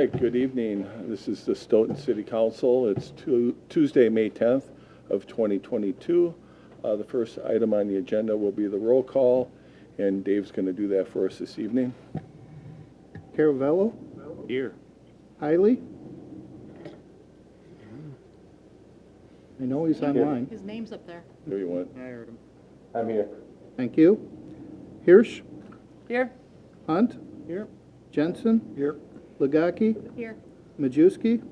Hey, good evening. This is the Stoughton City Council. It's Tuesday, May 10th of 2022. The first item on the agenda will be the roll call, and Dave's going to do that for us this evening. Caravello? Here. Hiley? I know he's online. His name's up there. Who you want? I heard him. I'm here. Thank you. Hirsch? Here. Hunt? Here. Jensen? Here. Here. Majewski?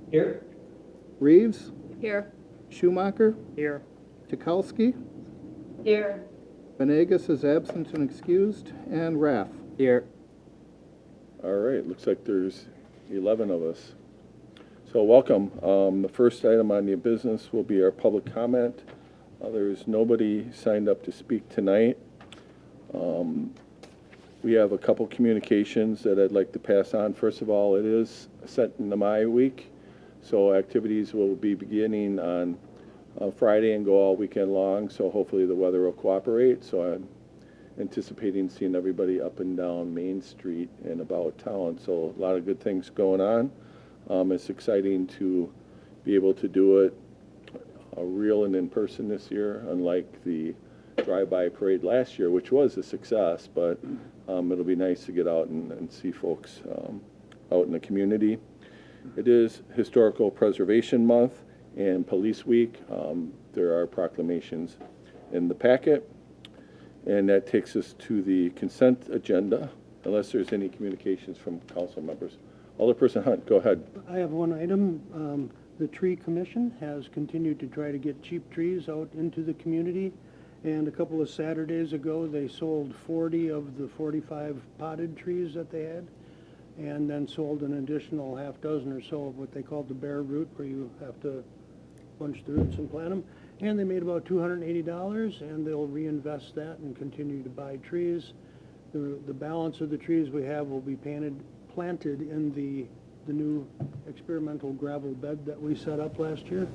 Here. Reeves? Here. Schumacher? Here. Tukowski? Here. Venegas is absent and excused, and Raff. Here. All right, looks like there's 11 of us. So welcome. The first item on the business will be our public comment. There's nobody signed up to speak tonight. We have a couple communications that I'd like to pass on. First of all, it is Set in the My Week, so activities will be beginning on Friday and go all weekend long, so hopefully the weather will cooperate. So I'm anticipating seeing everybody up and down Main Street and about town, so a lot of good things going on. It's exciting to be able to do it real and in person this year, unlike the drive-by parade last year, which was a success, but it'll be nice to get out and see folks out in the community. It is Historical Preservation Month and Police Week. There are proclamations in the packet, and that takes us to the consent agenda, unless there's any communications from council members. Alderperson Hunt, go ahead. I have one item. The Tree Commission has continued to try to get cheap trees out into the community. And a couple of Saturdays ago, they sold 40 of the 45 potted trees that they had, and then sold an additional half dozen or so of what they called the bare root, where you have to bunch the roots and plant them. And they made about $280, and they'll reinvest that and continue to buy trees. The balance of the trees we have will be planted in the new experimental gravel bed that we set up last year.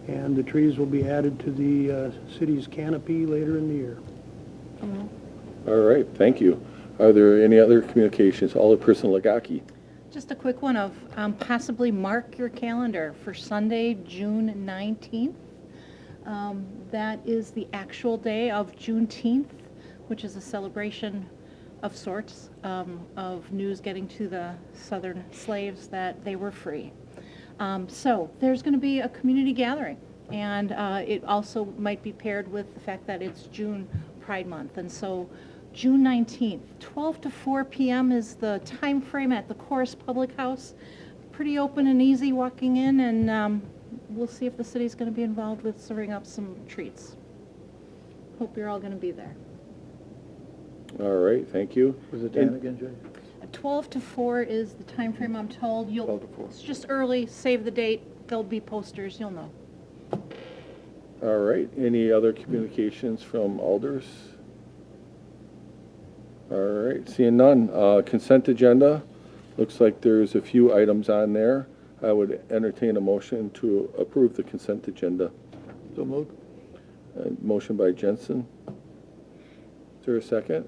And the trees will be added to the city's canopy later in the year. All right, thank you. Are there any other communications? Alderperson Legaki. Just a quick one of possibly mark your calendar for Sunday, June 19th. That is the actual day of Juneteenth, which is a celebration of sorts of news getting to the southern slaves that they were free. So there's going to be a community gathering, and it also might be paired with the fact that it's June Pride Month. And so June 19th, 12 to 4 p.m. is the time frame at the Chorus Public House. Pretty open and easy walking in, and we'll see if the city's going to be involved with serving up some treats. Hope you're all going to be there. All right, thank you. Was it Dan again, Jay? 12 to 4 is the time frame I'm told. 12 to 4. It's just early. Save the date. There'll be posters. You'll know. All right, any other communications from alders? All right, seeing none. Consent agenda. Looks like there's a few items on there. I would entertain a motion to approve the consent agenda. So moved. Motion by Jensen. Is there a second?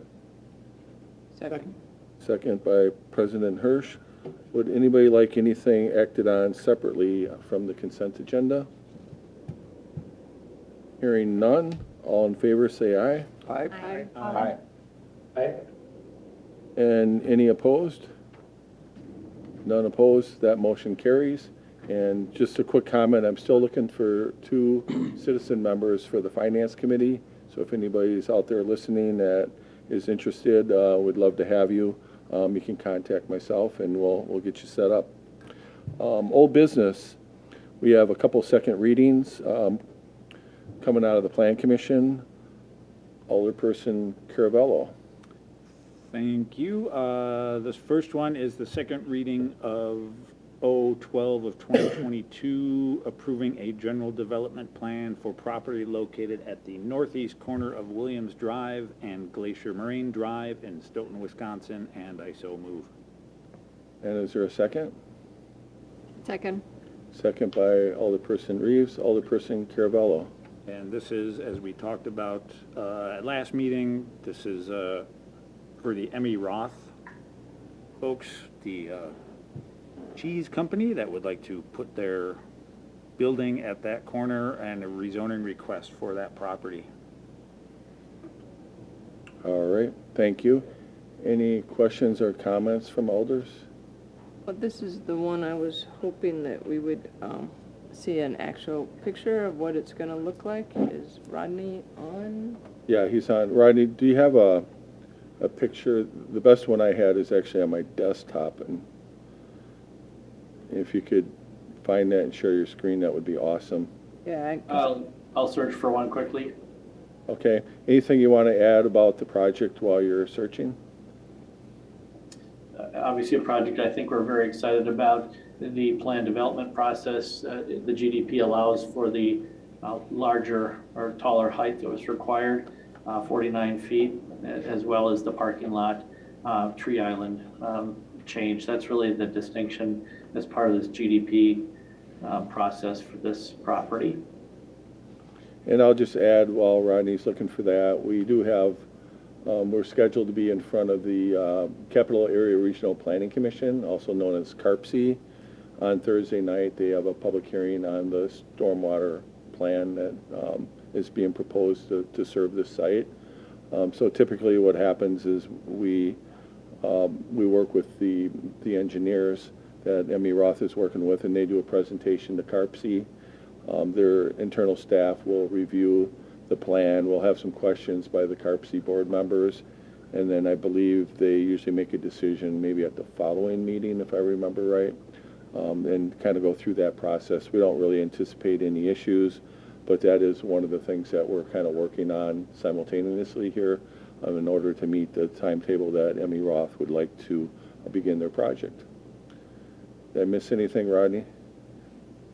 Second. Second by President Hirsch. Would anybody like anything acted on separately from the consent agenda? Hearing none, all in favor say aye. Aye. Aye. Aye. And any opposed? None opposed, that motion carries. And just a quick comment, I'm still looking for 2 citizen members for the Finance Committee. So if anybody's out there listening that is interested, would love to have you. You can contact myself and we'll get you set up. Old business, we have a couple second readings coming out of the Plan Commission. Alderperson Caravello. Thank you. This first one is the second reading of O12 of 2022, approving a general development plan for property located at the northeast corner of Williams Drive and Glacier Marine Drive in Stoughton, Wisconsin, and I so move. And is there a second? Second. Second by Alderperson Reeves. Alderperson Caravello. And this is, as we talked about at last meeting, this is for the Emmy Roth folks, the Cheese Company that would like to put their building at that corner and a rezoning request for that property. All right, thank you. Any questions or comments from alders? Well, this is the one I was hoping that we would see an actual picture of what it's going to look like. Is Rodney on? Yeah, he's on. Rodney, do you have a picture? The best one I had is actually on my desktop, and if you could find that and share your screen, that would be awesome. Yeah. I'll search for one quickly. Okay. Anything you want to add about the project while you're searching? Obviously, a project I think we're very excited about. The plan development process, the GDP allows for the larger or taller height that was required, 49 feet, as well as the parking lot tree island change. That's really the distinction as part of this GDP process for this property. And I'll just add, while Rodney's looking for that, we do have, we're scheduled to be in front of the Capital Area Regional Planning Commission, also known as CARPC, on Thursday night. They have a public hearing on the stormwater plan that is being proposed to serve this site. So typically what happens is we work with the engineers that Emmy Roth is working with, and they do a presentation to CARPC. Their internal staff will review the plan. We'll have some questions by the CARPC board members, and then I believe they usually make a decision maybe at the following meeting, if I remember right, and kind of go through that process. We don't really anticipate any issues, but that is one of the things that we're kind of working on simultaneously here in order to meet the timetable that Emmy Roth would like to begin their project. Did I miss anything, Rodney?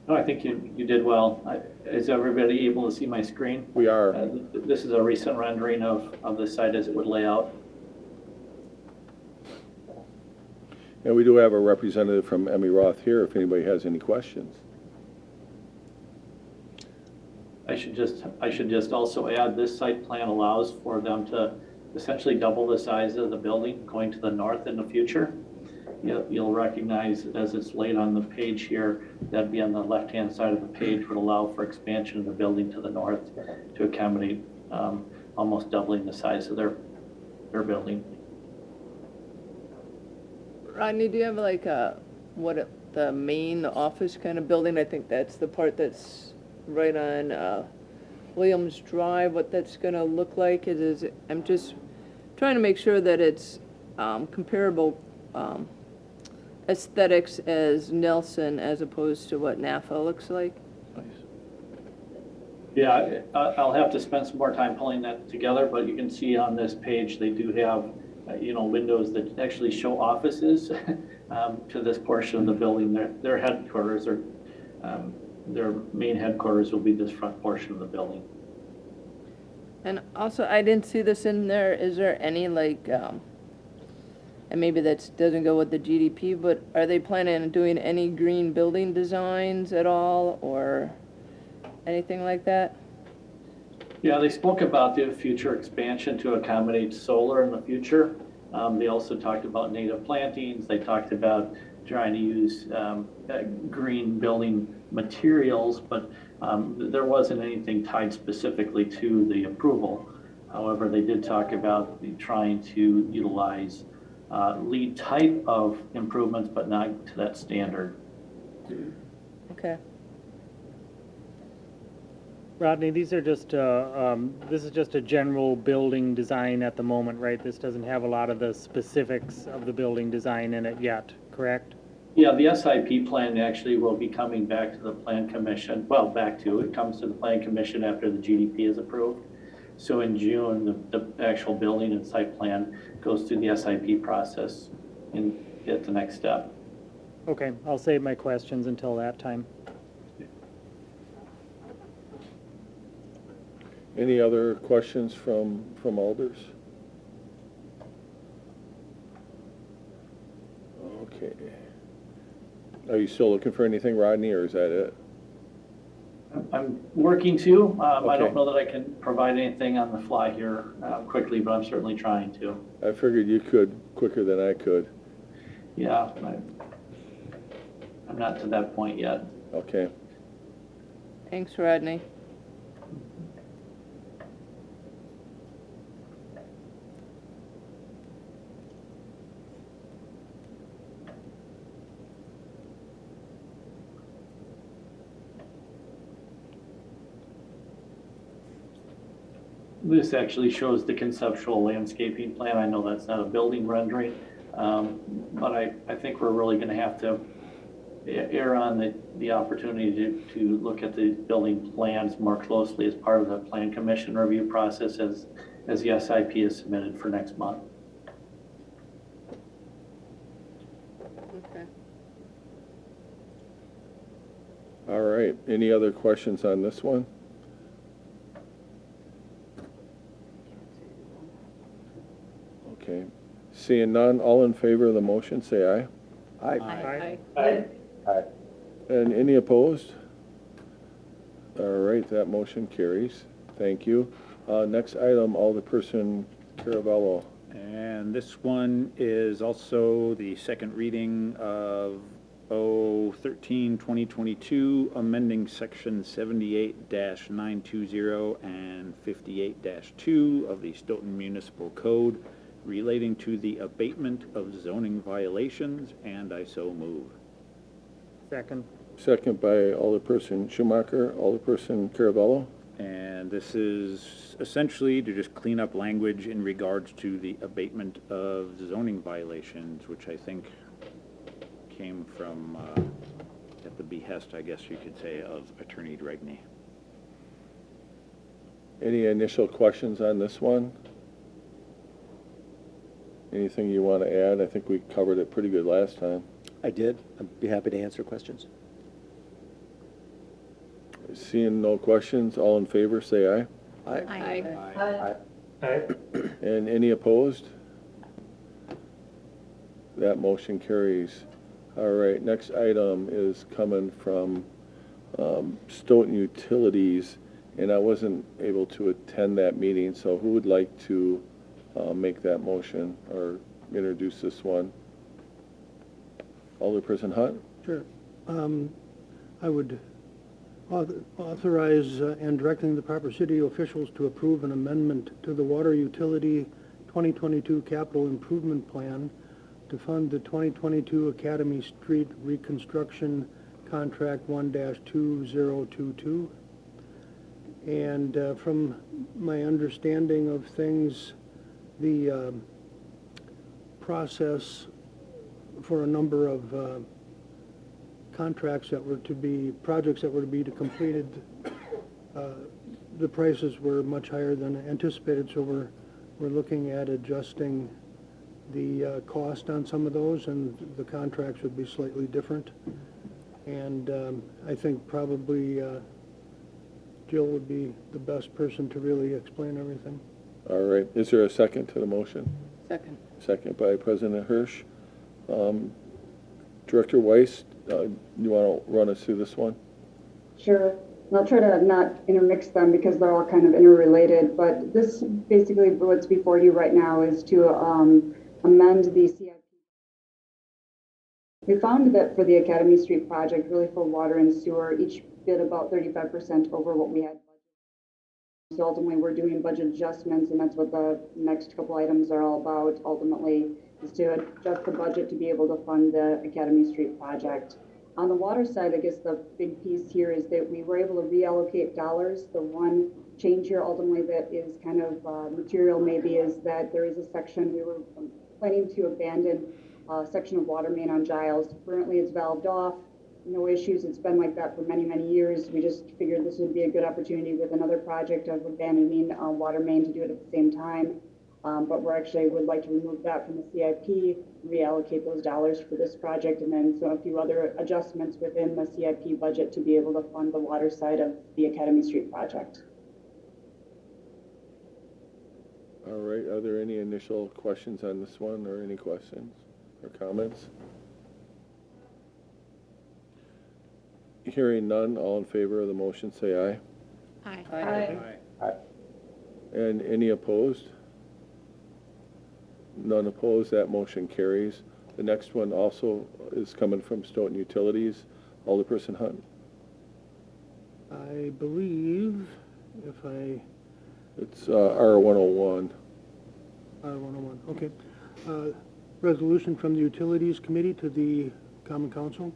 No, I think you did well. Is everybody able to see my screen? We are. This is a recent rendering of the site as it would lay out. And we do have a representative from Emmy Roth here if anybody has any questions. I should just also add, this site plan allows for them to essentially double the size of the building going to the north in the future. You'll recognize as it's laid on the page here, that'd be on the left-hand side of the page, would allow for expansion of the building to the north to accommodate almost doubling the size of their building. Rodney, do you have like the main office kind of building? I think that's the part that's right on Williams Drive. What that's going to look like is I'm just trying to make sure that it's comparable aesthetics as Nelson as opposed to what Napa looks like. Yeah, I'll have to spend some more time pulling that together, but you can see on this page, they do have, windows that actually show offices to this portion of the building. Their headquarters, or their main headquarters will be this front portion of the building. And also, I didn't see this in there. Is there any and maybe that doesn't go with the GDP, but are they planning on doing any green building designs at all or anything like that? Yeah, they spoke about the future expansion to accommodate solar in the future. They also talked about native plantings. They talked about trying to use green building materials, but there wasn't anything tied specifically to the approval. However, they did talk about trying to utilize LEED type of improvements, but not to that standard. Okay. Rodney, these are just, this is just a general building design at the moment, right? This doesn't have a lot of the specifics of the building design in it yet, correct? Yeah, the SIP plan actually will be coming back to the Plan Commission. Well, it comes to the Plan Commission after the GDP is approved. So in June, the actual building and site plan goes through the SIP process and get the next step. Okay, I'll save my questions until that time. Any other questions from alders? Okay. Are you still looking for anything, Rodney, or is that it? I'm working to. I Okay. don't know that I can provide anything on the fly here quickly, but I'm certainly trying to. I figured you could quicker than I could. Yeah. I'm not to that point yet. Okay. Thanks, Rodney. This actually shows the conceptual landscaping plan. I know that's not a building rendering, but I think we're really gonna have to err on the opportunity to look at the building plans more closely as part of the plan commission review process as the SIP is submitted for next month. Okay. All right. Any other questions on this one? Okay. Seeing none, all in favor of the motion, say aye. Aye. Aye. And any opposed? All right, that motion carries. Thank you. Next item, Alderperson Caravello. And this one is also the second reading of 2022, amending section 78-920 and 58-2 of the Stoughton Municipal Code relating to the abatement of zoning violations, and I so move. Second. Second by Alderperson Schumacher. Alderperson Caravello. And this is essentially to just clean up language in regards to the abatement of zoning violations, which I think came from, at the behest, I guess you could say, of Attorney Dregney. Any initial questions on this one? Anything you want to add? I think we covered it pretty good last time. I did. I'd be happy to answer questions. Seeing no questions, all in favor, say aye. Aye. And any opposed? That motion carries. All right, next item is coming from Stoughton Utilities, and I wasn't able to attend that meeting, so who would like to make that motion or introduce this one? Alderperson Hunt? Sure. I would authorize and directing the proper city officials to approve an amendment to the Water Utility 2022 Capital Improvement Plan to fund the 2022 Academy Street Reconstruction Contract 1-2022. And from my understanding of things, the process for a number of contracts that were to be, projects that were to be completed, the prices were much higher than anticipated, so we're looking at adjusting the cost on some of those, and the contracts would be slightly different. And I think probably Jill would be the best person to really explain everything. All right, is there a second to the motion? Second. Second by President Hirsch. Director Weiss, you want to run us through this one? Sure. And I'll try to not intermix them because they're all kind of interrelated, but this basically what's before you right now is to amend the CIP. We found that for the Academy Street project, really for water and sewer, each bid about 35% over what we had. So ultimately, we're doing budget adjustments, and that's what the next couple items are all about. Ultimately, is to adjust the budget to be able to fund the Academy Street project. On the water side, I guess the big piece here is that we were able to reallocate dollars. The one change here ultimately that is kind of material maybe is that there is a section, we were planning to abandon a section of water main on Giles. Currently it's valved off, no issues. It's been like that for many, many years. We just figured this would be a good opportunity with another project of abandoning water main to do it at the same time. But we're actually would like to remove that from the CIP, reallocate those dollars for this project, and then so a few other adjustments within the CIP budget to be able to fund the water side of the Academy Street project. All right, are there any initial questions on this one, or any questions or comments? Hearing none, all in favor of the motion say aye. Aye. Aye. And any opposed? None opposed, that motion carries. The next one also is coming from Stoughton Utilities. Alderperson Hunt. I believe if It's R101. R101, okay. Resolution from the Utilities Committee to the Common Council,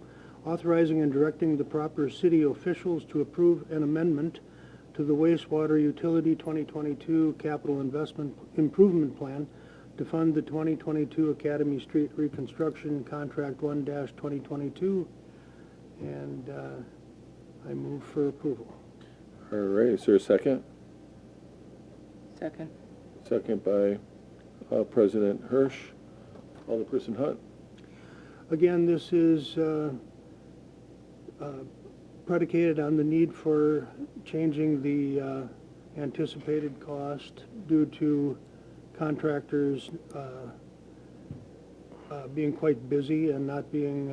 authorizing and directing the proper city officials to approve an amendment to the wastewater utility 2022 capital investment improvement plan to fund the 2022 Academy Street reconstruction contract 1-2022, and I move for approval. All right, is there a second? Second. Second by President Hirsch. Alderperson Hunt. Again, this is predicated on the need for changing the anticipated cost due to contractors being quite busy and not being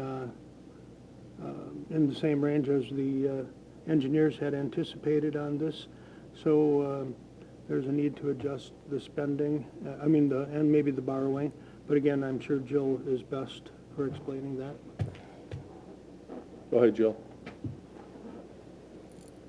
in the same range as the engineers had anticipated on this. So there's a need to adjust the spending, and maybe the borrowing. But again, I'm sure Jill is best for explaining that. Go ahead, Jill.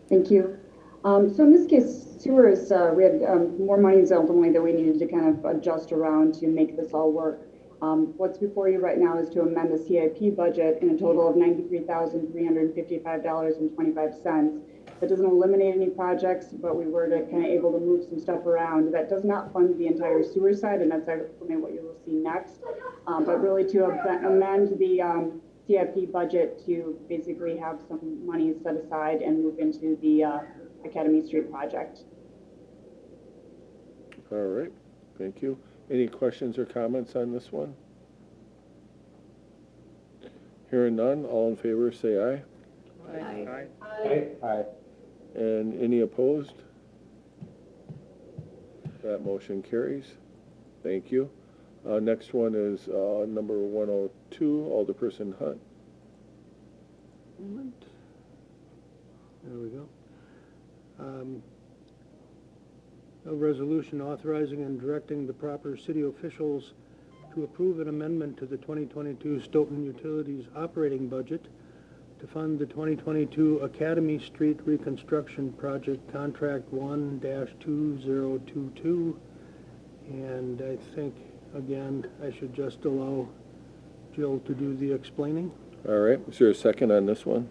Thank you. So in this case, sewers, we had more monies ultimately that we needed to kind of adjust around to make this all work. What's before you right now is to amend the CIP budget in a total of $93,355.25. That doesn't eliminate any projects, but we were to kind of able to move some stuff around. That does not fund the entire sewer side, and that's ultimately what you will see next. But really to amend the CIP budget to basically have some money set aside and move into the Academy Street project. All right, thank you. Any questions or comments on this one? Hearing none, all in favor say aye. Aye. Aye. And any opposed? That motion carries. Thank you. Next one is number 102, Alderperson Hunt. Moment. There we go. A resolution authorizing and directing the proper city officials to approve an amendment to the 2022 Stoughton Utilities operating budget to fund the 2022 Academy Street Reconstruction Project Contract 1-2022. And I think, again, I should just allow Jill to do the explaining. All right, is there a second on this one?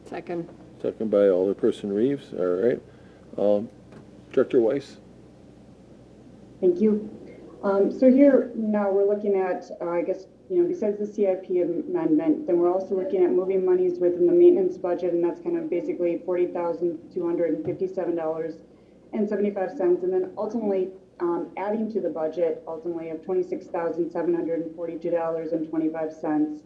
Second. Second by Alderperson Reeves. All right. Director Weiss. Thank you. So here now we're looking at, I guess, besides the CIP amendment, then we're also looking at moving monies within the maintenance budget, and that's kind of basically $40,257.75, and then ultimately adding to the budget ultimately of $26,742.25.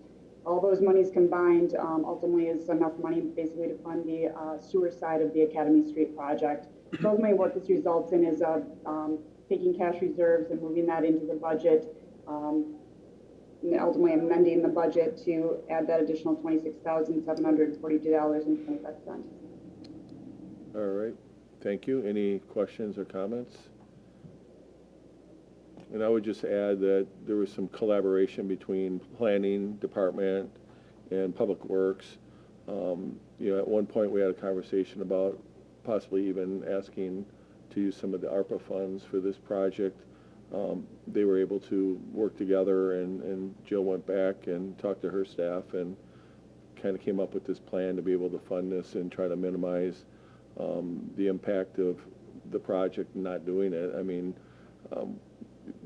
All those monies combined ultimately is enough money basically to fund the sewer side of the Academy Street project. So ultimately what this results in is taking cash reserves and moving that into the budget, and ultimately amending the budget to add that additional $26,742.25. All right, thank you. Any questions or comments? And I would just add that there was some collaboration between planning department and public works. At one point we had a conversation about possibly even asking to use some of the ARPA funds for this project. They were able to work together, and Jill went back and talked to her staff and kind of came up with this plan to be able to fund this and try to minimize the impact of the project not doing it. I mean,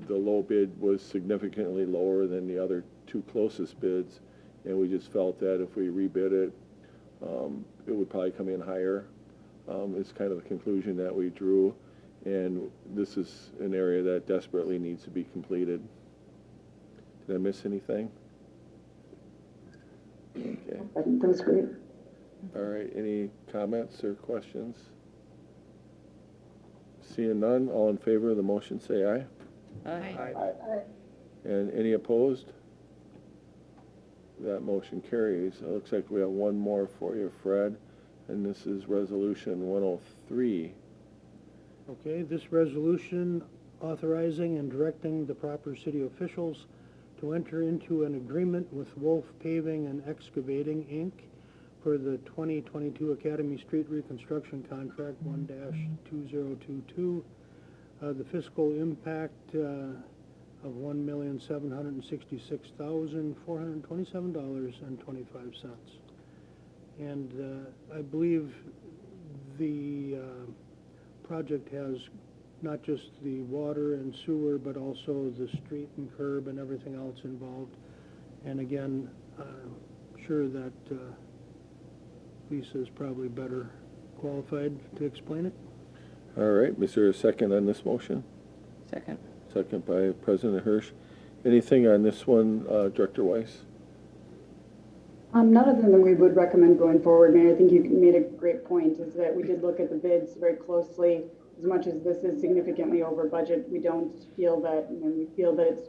the low bid was significantly lower than the other two closest bids, and we just felt that if we rebid it, it would probably come in higher. It's kind of the conclusion that we drew, and this is an area that desperately needs to be completed. Did I miss anything? Okay. I think that was great. All right, any comments or questions? Seeing none, all in favor of the motion say aye. Aye. And any opposed? That motion carries. It looks like we have one more for you, Fred, and this is Resolution 103. Okay, this resolution authorizing and directing the proper city officials to to enter into an agreement with Wolf Paving and Excavating, Inc. for the 2022 Academy Street Reconstruction Contract 1-2022. The fiscal impact of $1,766,427.25. And I believe the project has not just the water and sewer, but also the street and curb and everything else involved. And again, I'm sure that Lisa is probably better qualified to explain it. All right, is there a second on this motion? Second. Second by President Hirsch. Anything on this one, Director Weiss? Not other than we would recommend going forward, Mayor. I think you made a great point, is that we did look at the bids very closely. As much as this is significantly over budget, we don't feel that, and we feel that it's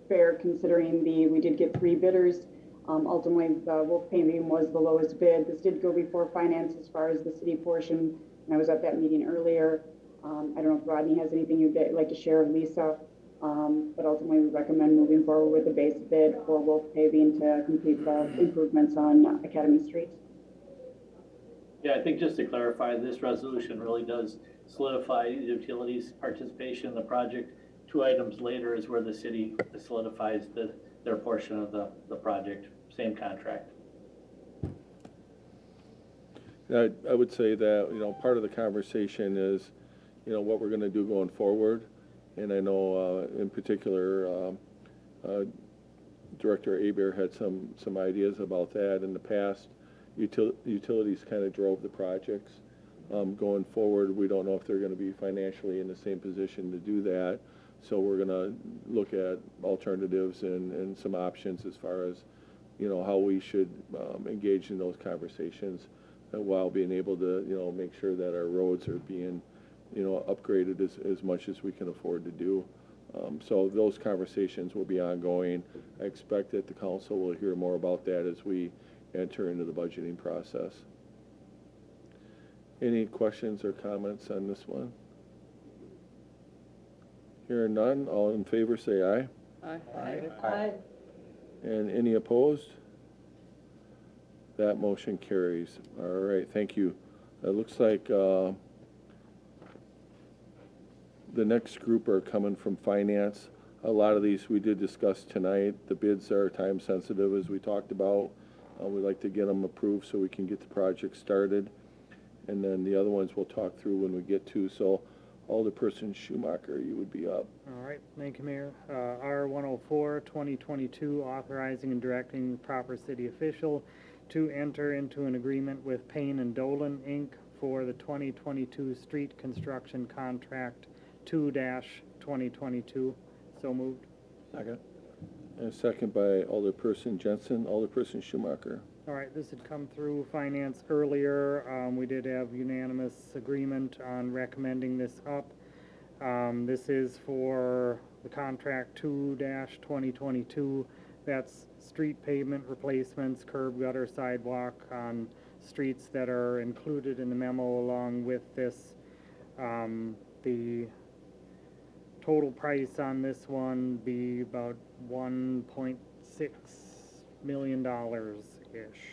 fair considering we did get 3 bidders. Ultimately, the Wolf Paving was the lowest bid. This did go before finance as far as the city portion, and I was at that meeting earlier. I don't know if Rodney has anything you'd like to share with Lisa, but ultimately we recommend moving forward with the base bid for Wolf Paving to complete the improvements on Academy Street. Yeah, I think just to clarify, this resolution really does solidify utilities' participation in the project. 2 items later is where the city solidifies their portion of the project, same contract. I would say that, part of the conversation is, what we're going to do going forward. And I know in particular, Director Aber had some ideas about that in the past. Utilities kind of drove the projects. Going forward, we don't know if they're going to be financially in the same position to do that. So we're going to look at alternatives and some options as far as, how we should engage in those conversations while being able to, make sure that our roads are being, upgraded as much as we can afford to do. So those conversations will be ongoing. I expect that the council will hear more about that as we enter into the budgeting process. Any questions or comments on this one? Hearing none, all in favor say aye. Aye. And any opposed? That motion carries. All right, thank you. It looks like the next group are coming from finance. A lot of these we did discuss tonight. The bids are time sensitive, as we talked about. We'd like to get them approved so we can get the project started. And then the other ones we'll talk through when we get to. So Alderperson Schumacher, you would be up. All right, thank you, Mayor. R104, 2022, authorizing and directing the proper city official to enter into an agreement with Payne and Dolan, Inc. for the 2022 street construction contract 2-2022. So moved. Second. And a second by Alderperson Jensen. Alderperson Schumacher. All right, this had come through finance earlier. We did have unanimous agreement on recommending this up. This is for the contract 2-2022. That's street pavement replacements, curb, gutter, sidewalk on streets that are included in the memo along with this. The total price on this one be about $1.6 million-ish.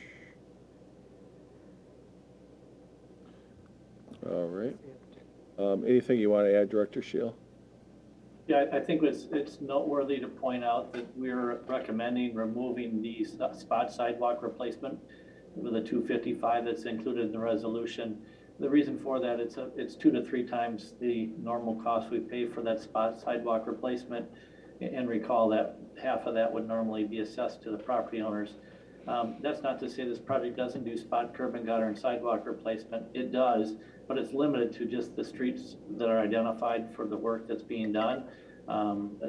All right. Anything you want to add, Director Shield? Yeah, I think it's noteworthy to point out that we're recommending removing the spot sidewalk replacement with the 255 that's included in the resolution. The reason for that, it's 2 to 3 times the normal cost we pay for that spot sidewalk replacement. And recall that half of that would normally be assessed to the property owners. That's not to say this project doesn't do spot curb and gutter and sidewalk replacement. It does, but it's limited to just the streets that are identified for the work that's being done.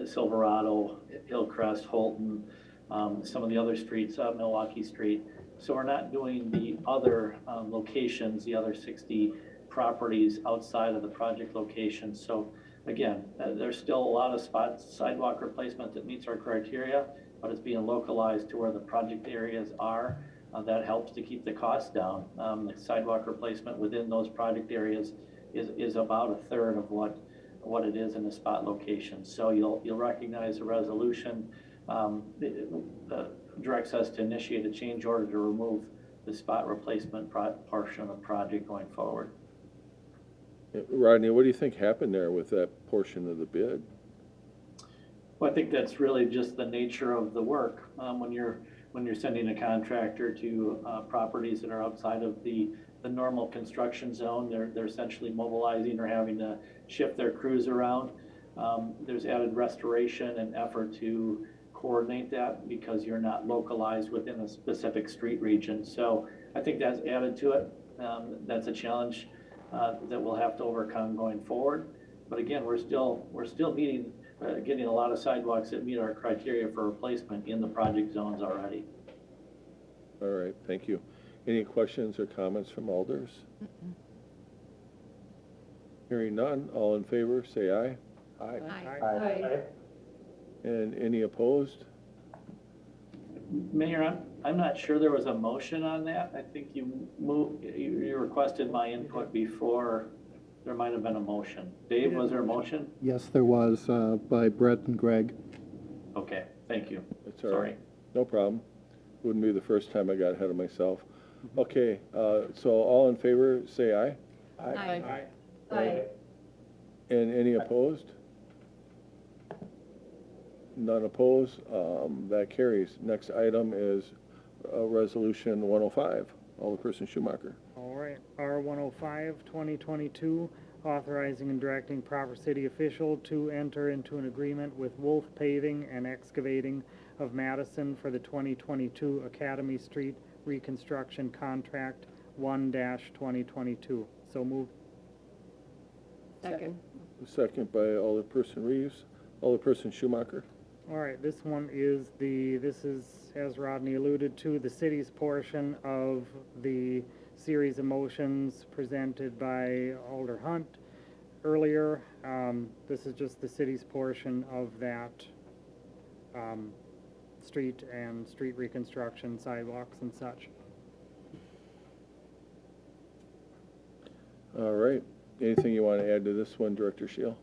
Silverado, Hillcrest, Holton, some of the other streets, Milwaukee Street. So we're not doing the other locations, the other 60 properties outside of the project location. So again, there's still a lot of spot sidewalk replacement that meets our criteria, but it's being localized to where the project areas are. That helps to keep the costs down. The sidewalk replacement within those project areas is about a third of what it is in the spot location. So you'll recognize the resolution directs us to initiate a change order to remove the spot replacement portion of the project going forward. Rodney, what do you think happened there with that portion of the bid? Well, I think that's really just the nature of the work. When you're sending a contractor to properties that are outside of the normal construction zone, they're essentially mobilizing or having to shift their crews around. There's added restoration and effort to coordinate that because you're not localized within a specific street region. So I think that's added to it. That's a challenge that we'll have to overcome going forward. But again, we're still meeting, getting a lot of sidewalks that meet our criteria for replacement in the project zones already. All right, thank you. Any questions or comments from alders? Hearing none, all in favor, say aye. Aye. And any opposed? Mayor, I'm not sure there was a motion on that. I think you requested my input before there might have been a motion. Dave, was there a motion? Yes, there was, by Brett and Greg. Okay, thank you. That's all Sorry. right. No problem. Wouldn't be the first time I got ahead of myself. Okay, so all in favor, say aye. Aye. Aye. And any opposed? None opposed, that carries. Next item is Resolution 105, Alderperson Schumacher. All right, R-105, 2022, authorizing and directing proper city official to enter into an agreement with Wolf Paving and Excavating of Madison for the 2022 Academy Street Reconstruction Contract 1-2022. So moved. Second. Second by Alderperson Reeves. Alderperson Schumacher. All right, this one is this is, as Rodney alluded to, the city's portion of the series of motions presented by Alder Hunt earlier. This is just the city's portion of that street and street reconstruction, sidewalks and such. All right. Anything you want to add to this one, Director Shield?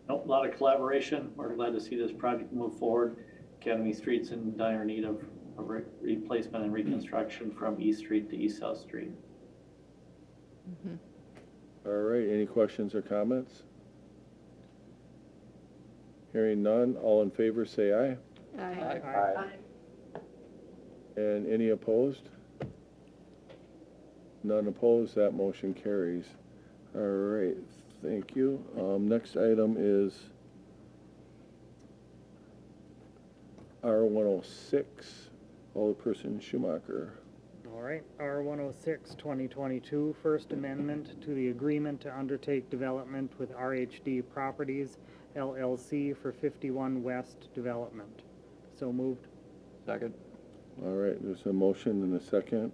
Nope, a lot of collaboration. We're glad to see this project move forward. Academy Street's in dire need of replacement and reconstruction from East Street to East South Street. All right. Any questions or comments? Hearing none, all in favor say aye. Aye. And any opposed? None opposed, that motion carries. All right, thank you. Next item is R-106, Alderperson Schumacher. All right, R-106, 2022, First Amendment to the agreement to undertake development with RHD Properties, LLC for 51 West Development. So moved. Second. All right, there's a motion and a second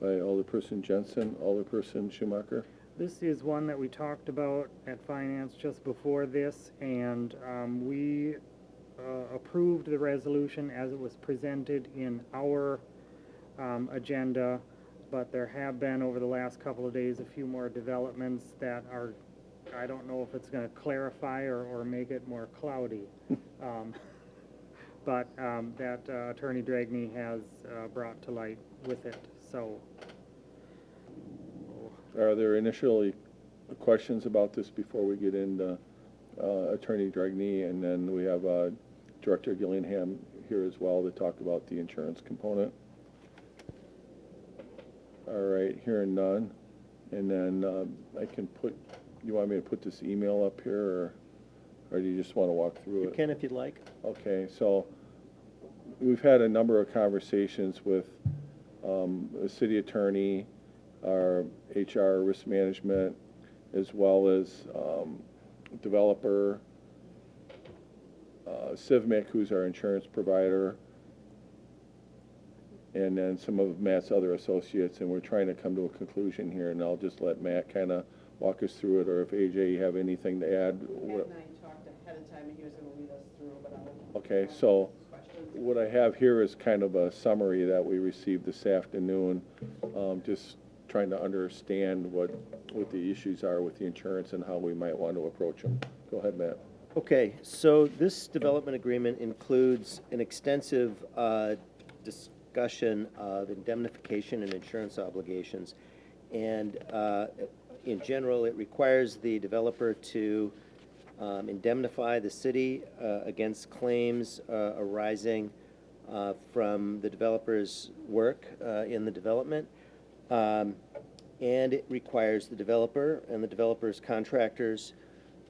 by Alderperson Jensen. Alderperson Schumacher. This is one that we talked about at Finance just before this, and we approved the resolution as it was presented in our agenda, but there have been, over the last couple of days, a few more developments that are, I don't know if it's going to clarify or make it more cloudy. But that Attorney Dragney has brought to light with it, so. Are there initially questions about this before we get into Attorney Dragney? And then we have Director Gillingham here as well to talk about the insurance component. All right, hearing none. And then I can put, you want me to put this email up here, or do you just want to walk through You it? can if you'd like. Okay, so we've had a number of conversations with the city attorney, our HR risk management, as well as developer, Civmec, who's our insurance provider, and then some of Matt's other associates, and we're trying to come to a conclusion here, and I'll just let Matt kind of walk us through it, or if AJ, you have anything to add. Matt and I talked ahead of time, and he was gonna lead us through, but I'll. Okay, so what I have here is kind of a summary that we received this afternoon, just trying to understand what the issues are with the insurance and how we might want to approach them. Go ahead, Matt. Okay, so this development agreement includes an extensive discussion of indemnification and insurance obligations. And in general, it requires the developer to indemnify the city against claims arising from the developer's work in the development. And it requires the developer and the developer's contractors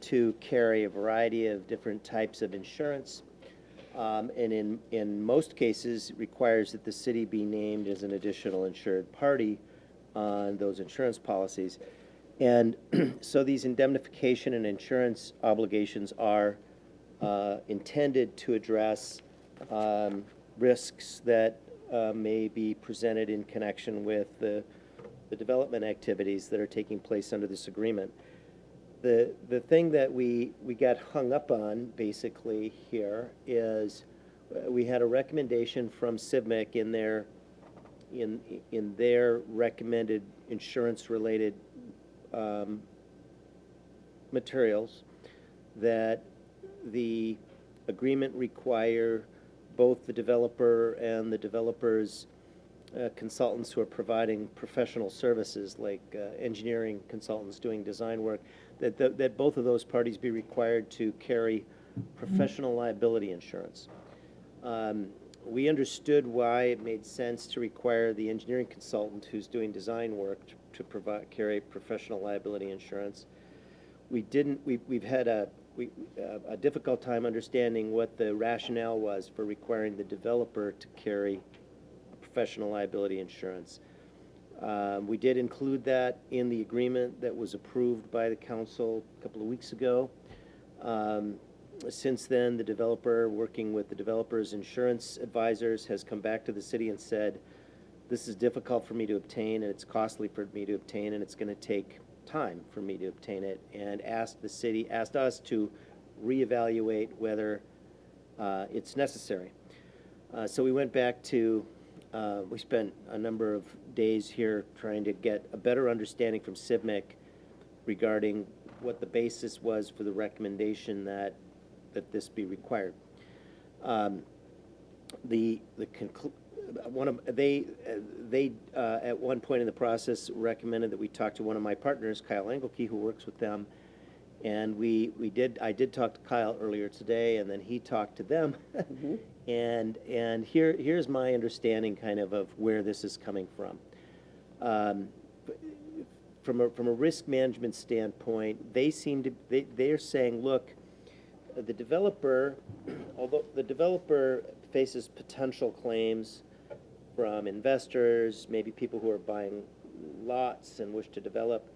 to carry a variety of different types of insurance. And in most cases, it requires that the city be named as an additional insured party on those insurance policies. And so these indemnification and insurance obligations are intended to address risks that may be presented in connection with the development activities that are taking place under this agreement. The thing that we got hung up on basically here is we had a recommendation from CIVMIC in their recommended insurance-related materials that the agreement require both the developer and the developer's consultants who are providing professional services like engineering consultants doing design work, that both of those parties be required to carry professional liability insurance. We understood why it made sense to require the engineering consultant who's doing design work to carry professional liability insurance. We've had a difficult time understanding what the rationale was for requiring the developer to carry professional liability insurance. We did include that in the agreement that was approved by the council a couple of weeks ago. Since then, the developer, working with the developer's insurance advisors, has come back to the city and said, this is difficult for me to obtain, and it's costly for me to obtain, and it's going to take time for me to obtain it, and asked us to reevaluate whether it's necessary. So we went back to, we spent a number of days here trying to get a better understanding from CIVMIC regarding what the basis was for the recommendation that this be required. They at one point in the process recommended that we talk to one of my partners, Kyle Engelke, who works with them, and I did talk to Kyle earlier today, and then he talked to them. Mm-hmm. and here's my understanding kind of where this is coming from. From a risk management standpoint, they're saying, look, the developer, although the developer faces potential claims from investors, maybe people who are buying lots and wish to develop,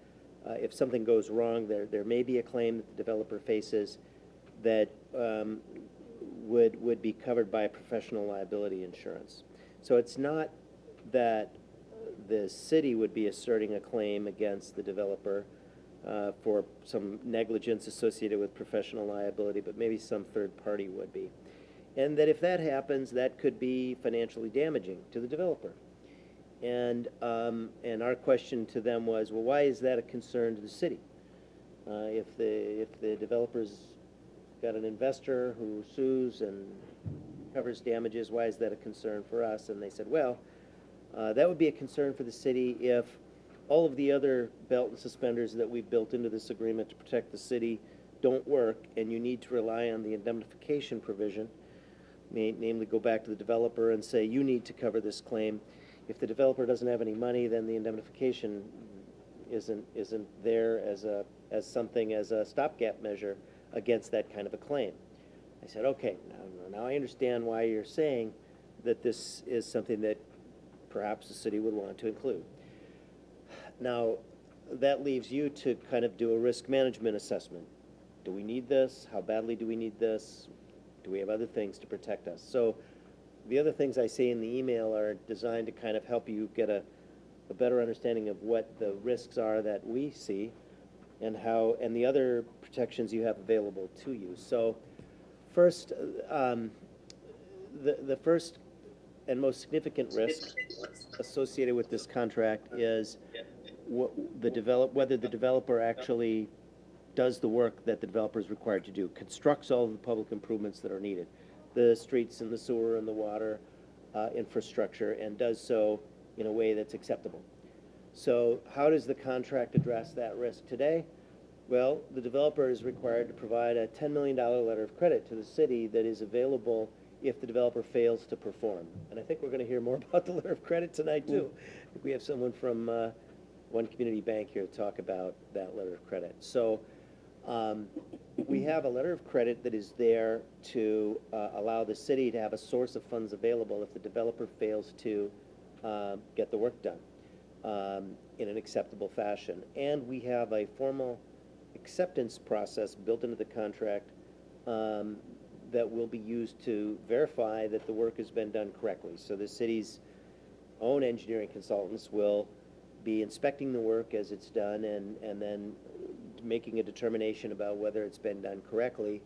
if something goes wrong, there may be a claim that the developer faces that would be covered by a professional liability insurance. So it's not that the city would be asserting a claim against the developer for some negligence associated with professional liability, but maybe some third party would be. And that if that happens, that could be financially damaging to the developer. And our question to them was, well, why is that a concern to the city? If the developer's got an investor who sues and covers damages, why is that a concern for us? And they said, well, that would be a concern for the city if all of the other belt and suspenders that we've built into this agreement to protect the city don't work, and you need to rely on the indemnification provision, namely go back to the developer and say, you need to cover this claim. If the developer doesn't have any money, then the indemnification isn't there as a stopgap measure against that kind of a claim. I said, okay, now I understand why you're saying that this is something that perhaps the city would want to include. Now, that leaves you to kind of do a risk management assessment. Do we need this? How badly do we need this? Do we have other things to protect us? So the other things I say in the email are designed to kind of help you get a better understanding of what the risks are that we see and the other protections you have available to you. So first, the first and most significant risk associated with this contract is whether the developer actually does the work that the developer is required to do, constructs all of the public improvements that are needed, the streets and the sewer and the water infrastructure, and does so in a way that's acceptable. So how does the contract address that risk today? Well, the developer is required to provide a $10 million letter of credit to the city that is available if the developer fails to perform. And I think we're going to hear more about the letter of credit tonight, too. I think we have someone from One Community Bank here to talk about that letter of credit. So we have a letter of credit that is there to allow the city to have a source of funds available if the developer fails to get the work done in an acceptable fashion. And we have a formal acceptance process built into the contract that will be used to verify that the work has been done correctly. So the city's own engineering consultants will be inspecting the work as it's done and then making a determination about whether it's been done correctly.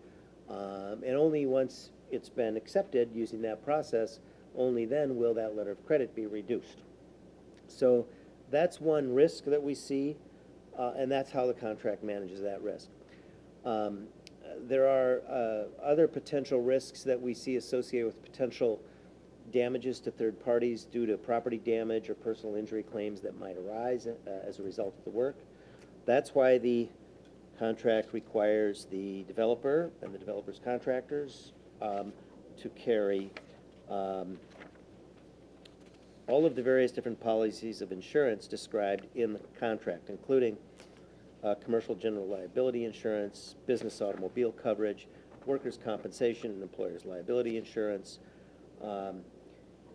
And only once it's been accepted using that process, only then will that letter of credit be reduced. So that's one risk that we see, and that's how the contract manages that risk. There are other potential risks that we see associated with potential damages to third parties due to property damage or personal injury claims that might arise as a result of the work. That's why the contract requires the developer and the developer's contractors to carry all of the various different policies of insurance described in the contract, including commercial general liability insurance, business automobile coverage, workers' compensation and employers' liability insurance,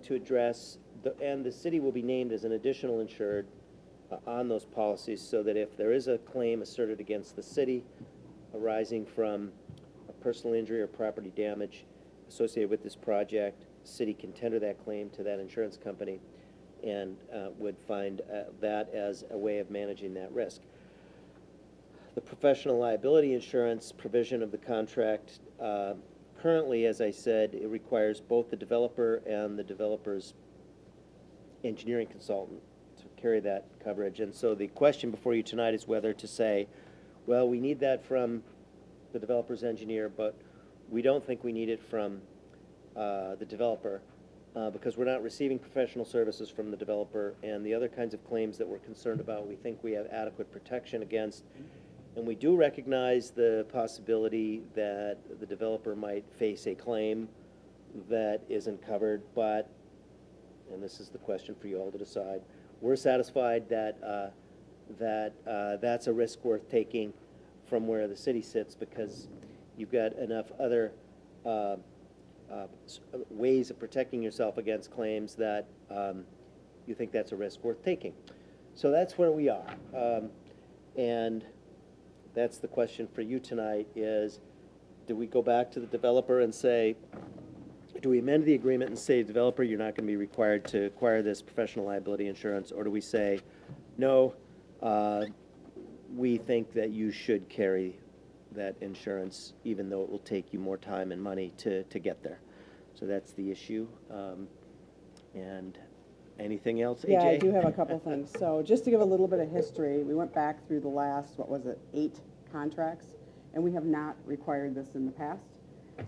to address, and the city will be named as an additional insured on those policies so that if there is a claim asserted against the city arising from a personal injury or property damage associated with this project, the city can tender that claim to that insurance company and would find that as a way of managing that risk. The professional liability insurance provision of the contract, currently, as I said, it requires both the developer and the developer's engineering consultant to carry that coverage. And so the question before you tonight is whether to say, well, we need that from the developer's engineer, but we don't think we need it from the developer because we're not receiving professional services from the developer, and the other kinds of claims that we're concerned about, we think we have adequate protection against. And we do recognize the possibility that the developer might face a claim that isn't covered, but, and this is the question for you all to decide, we're satisfied that that's a risk worth taking from where the city sits because you've got enough other ways of protecting yourself against claims that you think that's a risk worth taking. So that's where we are. And that's the question for you tonight is, do we go back to the developer and say, do we amend the agreement and say, developer, you're not going to be required to acquire this professional liability insurance, or do we say, no, we think that you should carry that insurance, even though it will take you more time and money to get there? So that's the issue. And anything else, AJ? Yeah, I do have a couple things. So just to give a little bit of history, we went back through the last, 8 contracts, and we have not required this in the past.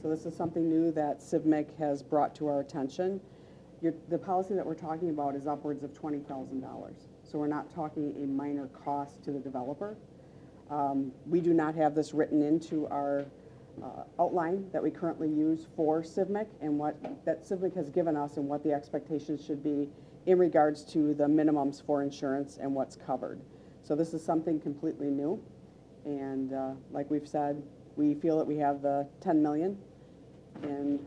So this is something new that CIVMIC has brought to our attention. The policy that we're talking about is upwards of $20,000. So we're not talking a minor cost to the developer. We do not have this written into our outline that we currently use for CIVMIC and what that CIVMIC has given us and what the expectations should be in regards to the minimums for insurance and what's covered. So this is something completely new. And like we've said, we feel that we have the $10 million in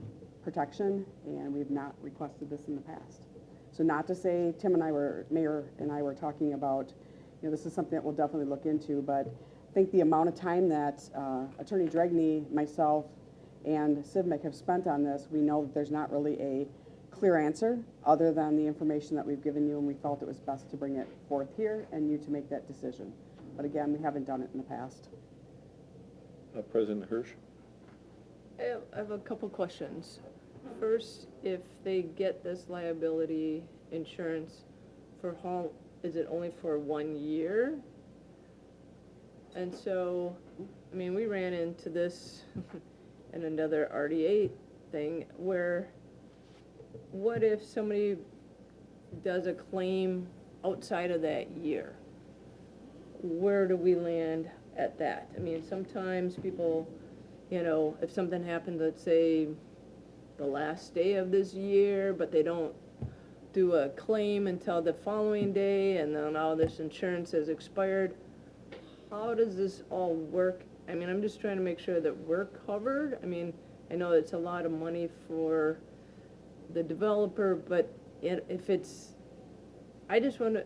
protection, and we've not requested this in the past. So not to say, Mayor and I were talking about, this is something that we'll definitely look into, but I think the amount of time that Attorney Dregney, myself, and CIVMIC have spent on this, we know that there's not really a clear answer other than the information that we've given you, and we felt it was best to bring it forth here and you to make that decision. But again, we haven't done it in the past. President Hirsch? I have a couple questions. First, if they get this liability insurance for home, is it only for 1 year? And so, I mean, we ran into this in another RDA thing where what if somebody does a claim outside of that year? Where do we land at that? I mean, sometimes people, you know, if something happened, let's say, the last day of this year, but they don't do a claim until the following day, and then all this insurance has expired. How does this all work? I mean, I'm just trying to make sure that we're covered. I mean, I know it's a lot of money for the developer, but if it's, I just want to,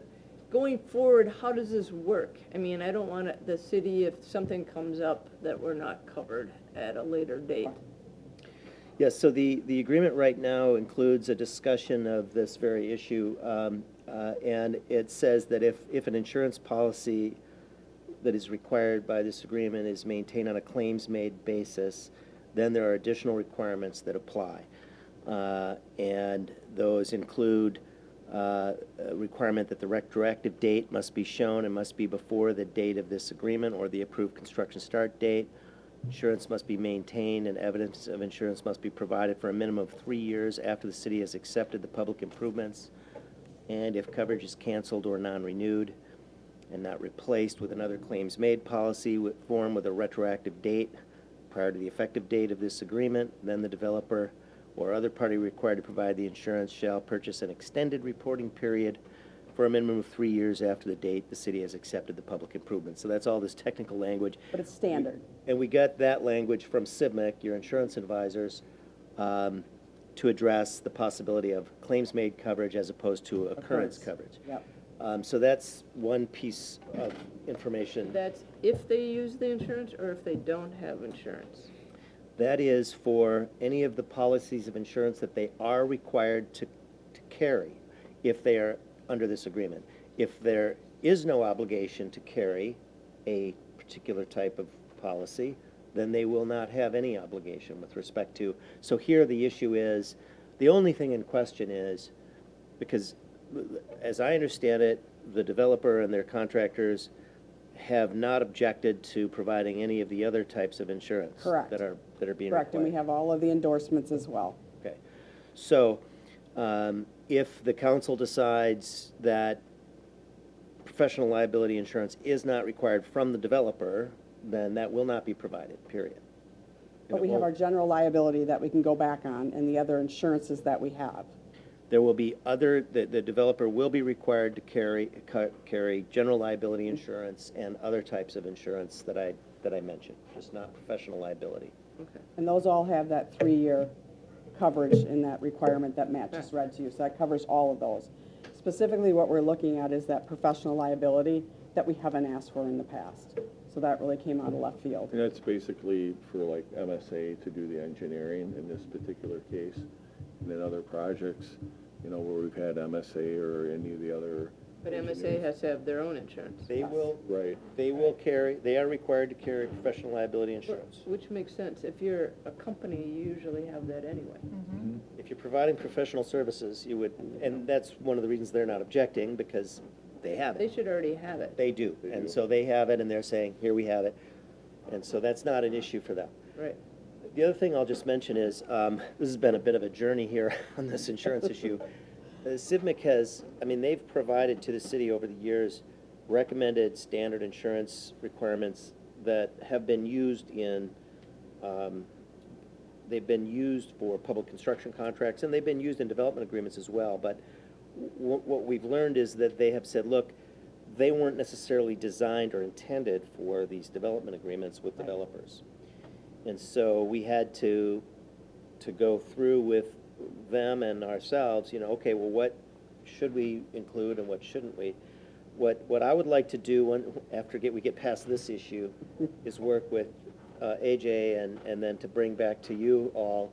going forward, how does this work? I mean, I don't want the city, if something comes up, that we're not covered at a later date. Yes, so the agreement right now includes a discussion of this very issue, and it says that if an insurance policy that is required by this agreement is maintained on a claims-made basis, then there are additional requirements that apply. And those include a requirement that the retroactive date must be shown and must be before the date of this agreement or the approved construction start date. Insurance must be maintained and evidence of insurance must be provided for a minimum of 3 years after the city has accepted the public improvements, and if coverage is canceled or non-renewed and not replaced with another claims-made policy form with a retroactive date prior to the effective date of this agreement, then the developer or other party required to provide the insurance shall purchase an extended reporting period for a minimum of 3 years after the date the city has accepted the public improvement. So that's all this technical language. But it's standard. And we got that language from CIVMIC, your insurance advisors, to address the possibility of claims-made coverage as opposed to occurrence coverage. Yep. So that's one piece of information. That's if they use the insurance or if they don't have insurance? That is for any of the policies of insurance that they are required to carry if they are under this agreement. If there is no obligation to carry a particular type of policy, then they will not have any obligation with respect to. So here the issue is, the only thing in question is, because as I understand it, the developer and their contractors have not objected to providing any of the other types of insurance Correct. that are being Correct, and we required. have all of the endorsements as well. Okay. So if the council decides that professional liability insurance is not required from the developer, then that will not be provided, period. But we have our general liability that we can go back on and the other insurances that we have. There will be the developer will be required to carry general liability insurance and other types of insurance that I mentioned, just not professional liability. Okay. And those all have that 3-year coverage in that requirement that Matt just read to you. So that covers all of those. Specifically, what we're looking at is that professional liability that we haven't asked for in the past. So that really came out of left field. And that's basically for like MSA to do the engineering in this particular case. And then other projects, you know, where we've had MSA or any of the other. But MSA has to have their own insurance. They will, Right. they are required to carry professional liability insurance. Which makes sense. If you're a company, you usually have that anyway. If you're providing professional services, you would, and that's one of the reasons they're not objecting, because they have They it. should already have it. They do, and so they have it, and they're saying, here we have it. And so that's not an issue for them. Right. The other thing I'll just mention is, this has been a bit of a journey here on this insurance issue. CIVMIC has, I mean, they've provided to the city over the years recommended standard insurance requirements that have been used in, they've been used for public construction contracts, and they've been used in development agreements as well. But what we've learned is that they have said, look, they weren't necessarily designed or intended for these development agreements with developers. And so we had to go through with them and ourselves, you know, okay, well, what should we include and what shouldn't we? What I would like to do after we get past this issue is work with AJ and then to bring back to you all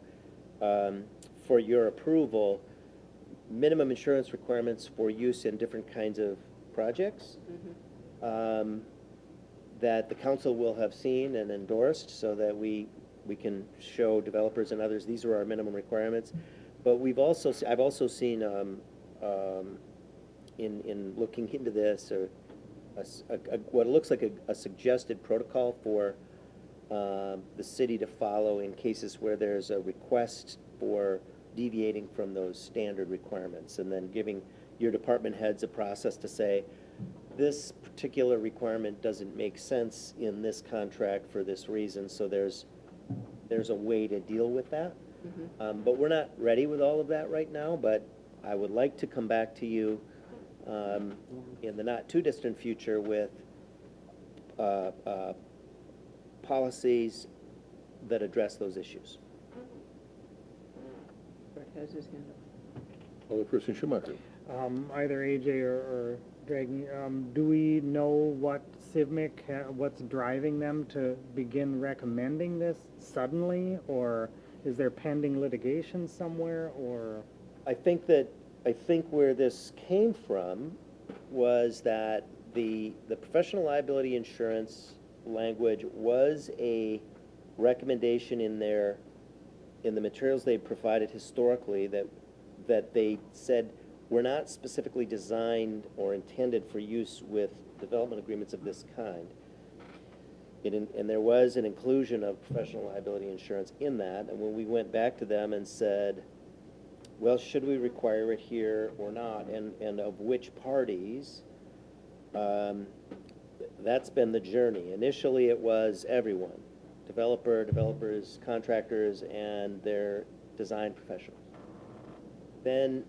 for your approval minimum insurance requirements for use in different kinds of projects that the council will have seen and endorsed so that we can show developers and others these are our minimum requirements. But I've also seen in looking into this or what looks like a suggested protocol for the city to follow in cases where there's a request for deviating from those standard requirements, and then giving your department heads a process to say, this particular requirement doesn't make sense in this contract for this reason, so there's a way to deal with that. But we're not ready with all of that right now, but I would like to come back to you in the not-too-distant future with policies that address those issues. Brett has his hand up. Alderperson Schumacher. Either AJ or Dragny, do we know what CIVMIC, what's driving them to begin recommending this suddenly, or is there pending litigation somewhere, or? I think where this came from was that the professional liability insurance language was a recommendation in the materials they provided historically that they said were not specifically designed or intended for use with development agreements of this kind. And there was an inclusion of professional liability insurance in that, and when we went back to them and said, well, should we require it here or not, and of which parties, that's been the journey. Initially, it was everyone, developers, contractors, and their design professionals. Then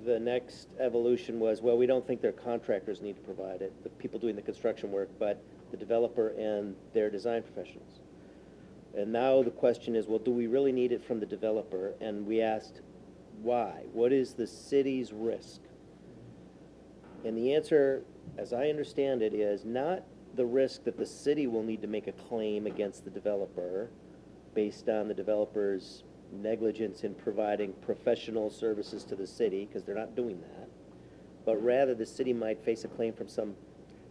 the next evolution was, well, we don't think their contractors need to provide it, the people doing the construction work, but the developer and their design professionals. And now the question is, well, do we really need it from the developer? And we asked, why? What is the city's risk? And the answer, as I understand it, is not the risk that the city will need to make a claim against the developer based on the developer's negligence in providing professional services to the city, because they're not doing that, but rather the city might face a claim from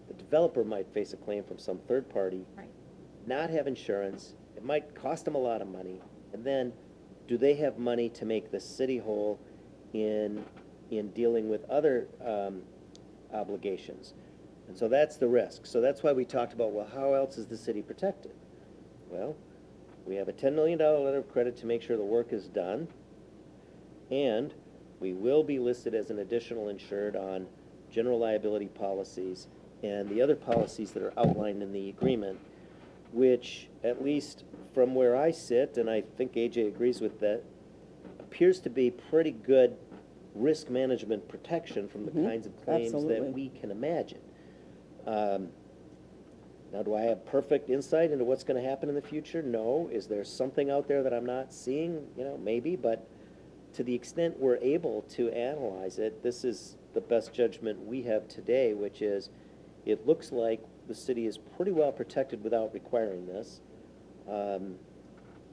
the developer might face a claim from some third party, Right. not have insurance, it might cost them a lot of money, and then do they have money to make the city whole in dealing with other obligations? And so that's the risk. So that's why we talked about, well, how else is the city protected? Well, we have a $10 million letter of credit to make sure the work is done, and we will be listed as an additional insured on general liability policies and the other policies that are outlined in the agreement, which, at least from where I sit, and I think AJ agrees with that, appears to be pretty good risk management protection from the kinds of claims Absolutely. that we can imagine. Now, do I have perfect insight into what's going to happen in the future? No. Is there something out there that I'm not seeing? Maybe, but to the extent we're able to analyze it, this is the best judgment we have today, which is it looks like the city is pretty well protected without requiring this.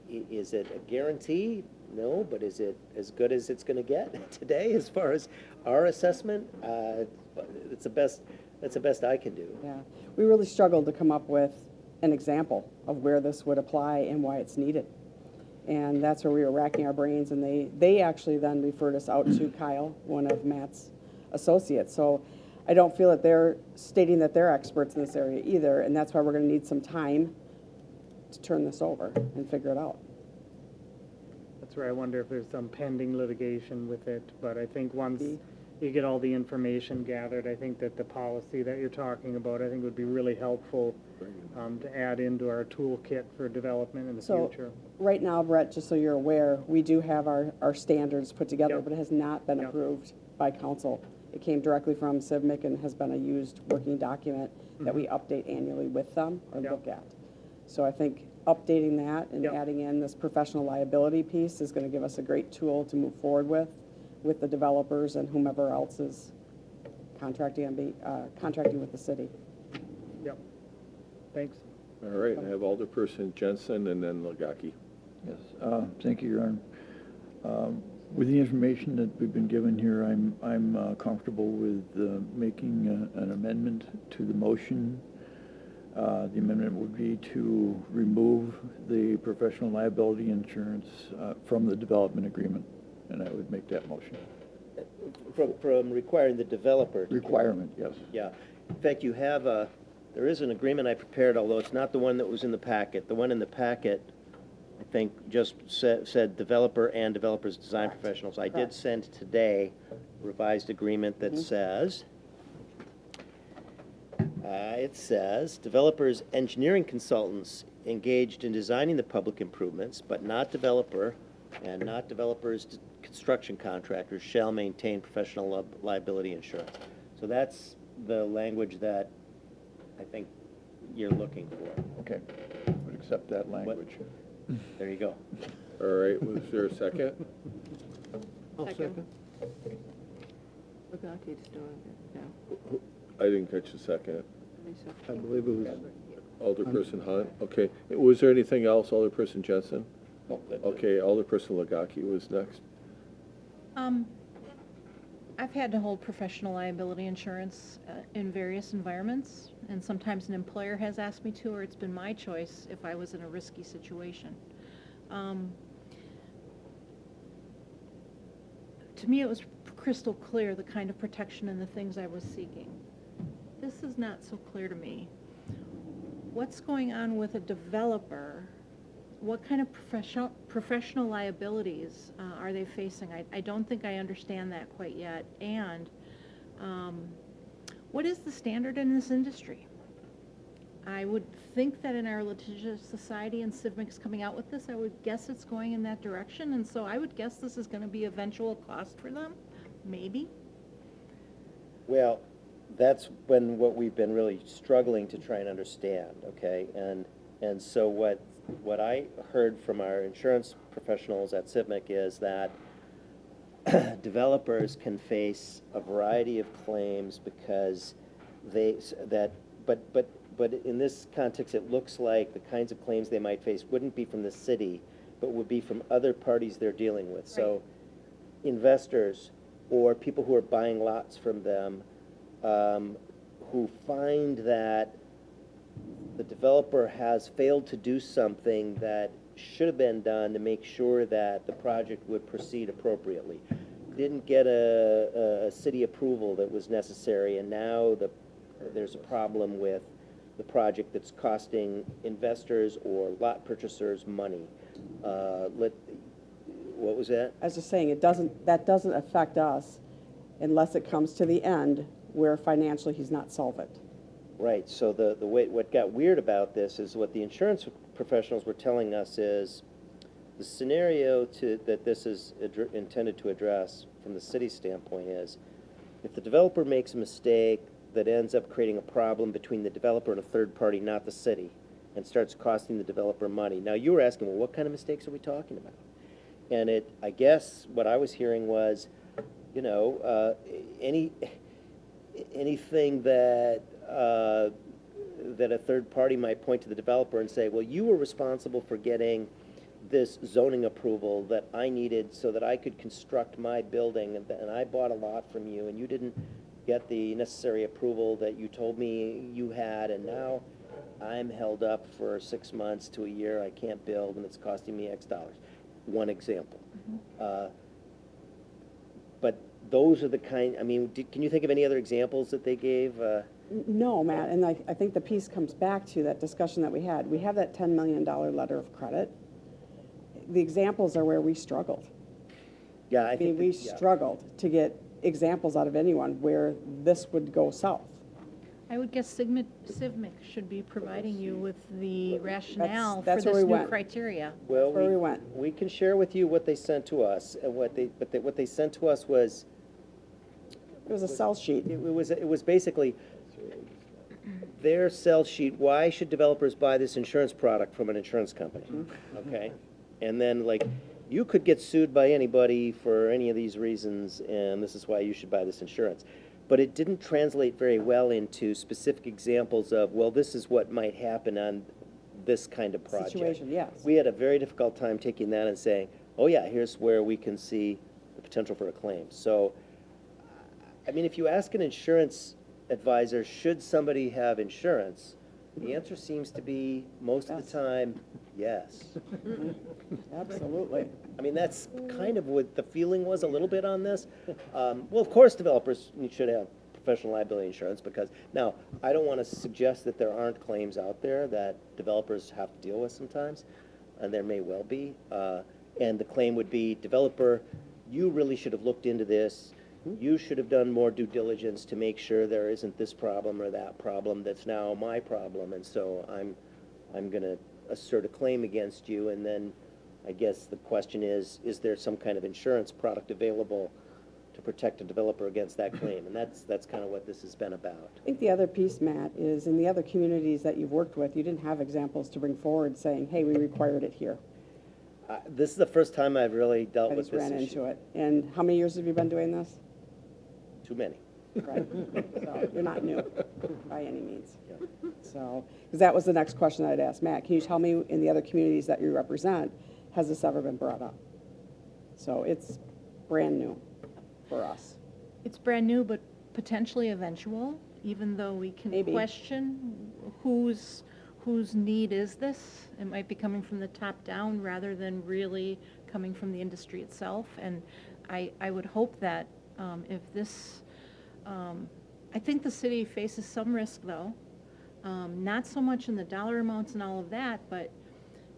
Is it a guarantee? No, but is it as good as it's going to get today as far as our assessment? It's the best I can do. Yeah, we really struggled to come up with an example of where this would apply and why it's needed. And that's where we were racking our brains, and they actually then referred us out to Kyle, one of Matt's associates. So I don't feel that they're stating that they're experts in this area either, and that's why we're going to need some time to turn this over and figure it out. That's where I wonder if there's some pending litigation with it, but I think once you get all the information gathered, I think that the policy that you're talking about, I think would be really helpful to add into our toolkit for development in the future. Right now, Brett, just so you're aware, we do have our standards put together, Yep. but it has not been Yep. approved by council. It came directly from CIVMIC and has been a used working document that we update annually with them or Yep. look at. So I think updating that and Yep. adding in this professional liability piece is going to give us a great tool to move forward with the developers and whomever else is contracting with the city. Yep. Thanks. All right, I have Alderperson Jensen and then Lagaki. Yes, thank you, Your Honor. With the information that we've been given here, I'm comfortable with making an amendment to the motion. The amendment would be to remove the professional liability insurance from the development agreement, and I would make that motion. from requiring the developer to. Requirement, yes. Yeah. In fact, you have there is an agreement I prepared, although it's not the one that was in the packet. The one in the packet, I think, just said developer and developers design professionals. I did send today a revised agreement that says, it says, developers, engineering consultants engaged in designing the public improvements, but not developer and not developers, construction contractors shall maintain professional liability insurance. So that's the language that I think you're looking for. Okay, would accept that language. There you go. All right, was there a second? I'll second. Lukaki's doing it, yeah. I didn't catch the second. I believe it was. Alderperson Hunt, okay. Was there anything else, Alderperson Jensen? Oh, that's it. Okay, Alderperson Lagaki was next. I've had to hold professional liability insurance in various environments, and sometimes an employer has asked me to, or it's been my choice if I was in a risky situation. To me, it was crystal clear the kind of protection and the things I was seeking. This is not so clear to me. What's going on with a developer? What kind of professional liabilities are they facing? I don't think I understand that quite yet. And what is the standard in this industry? I would think that in our litigious society and CIVMIC's coming out with this, I would guess it's going in that direction. And so I would guess this is going to be eventual cost for them, maybe. Well, that's what we've been really struggling to try and understand, okay? And so what I heard from our insurance professionals at CIVMIC is that developers can face a variety of claims because but in this context, it looks like the kinds of claims they might face wouldn't be from the city, but would be from other parties they're dealing with. So investors or people who are buying lots from them who find that the developer has failed to do something that should have been done to make sure that the project would proceed appropriately. Didn't get a city approval that was necessary, and now there's a problem with the project that's costing investors or lot purchasers money. What was that? I was just saying, that doesn't affect us unless it comes to the end where financially he's not solvent. Right, so the way, what got weird about this is what the insurance professionals were telling us is the scenario that this is intended to address from the city's standpoint is if the developer makes a mistake that ends up creating a problem between the developer and a third party, not the city, and starts costing the developer money. Now, you were asking, well, what kind of mistakes are we talking about? And I guess what I was hearing was, you know, anything that that a third party might point to the developer and say, well, you were responsible for getting this zoning approval that I needed so that I could construct my building, and I bought a lot from you, and you didn't get the necessary approval that you told me you had, and now I'm held up for 6 months to a year, I can't build, and it's costing me X dollars. One example. But those are the kind, I mean, can you think of any other examples that they gave? No, Matt, and I think the piece comes back to that discussion that we had. We have that $10 million letter of credit. The examples are where we struggled. Yeah, I mean, we struggled to get examples out of anyone where this would go south. I would guess CIVMIC should be providing you with the rationale That's for where this we new went. criteria. Well, That's where we went. We can share with you what they sent to us, and what they sent to us was It was a sell sheet. it was basically their sell sheet. Why should developers buy this insurance product from an insurance company? Okay, and then like you could get sued by anybody for any of these reasons, and this is why you should buy this insurance. But it didn't translate very well into specific examples of, well, this is what might happen on this kind of project. Situation, yes. We had a very difficult time taking that and saying, oh yeah, here's where we can see the potential for a claim. So, I mean, if you ask an insurance advisor, should somebody have insurance, The answer seems to be, most of the time, yes. Absolutely. I mean, that's kind of what the feeling was a little bit on this. Well, of course, developers should have professional liability insurance, because, now, I don't want to suggest that there aren't claims out there that developers have to deal with sometimes, and there may well be. And the claim would be, developer, you really should have looked into this. You should have done more due diligence to make sure there isn't this problem or that problem that's now my problem, and so I'm going to assert a claim against you, and then I guess the question is there some kind of insurance product available to protect a developer against that claim? And that's kind of what this has been about. I think the other piece, Matt, is in the other communities that you've worked with, you didn't have examples to bring forward saying, hey, we required it here. This is the first time I've really dealt I with just this ran issue. into it. And how many years have you been doing this? Too many. Right. So you're not new by any means. So, because that was the next question I'd ask Matt. Can you tell me in the other communities that you represent, has this ever been brought up? So it's brand new for us. It's brand new, but potentially eventual, even though we can Maybe. question whose need is this. It might be coming from the top down rather than really coming from the industry itself. And I would hope that if this, I think the city faces some risk though, not so much in the dollar amounts and all of that, but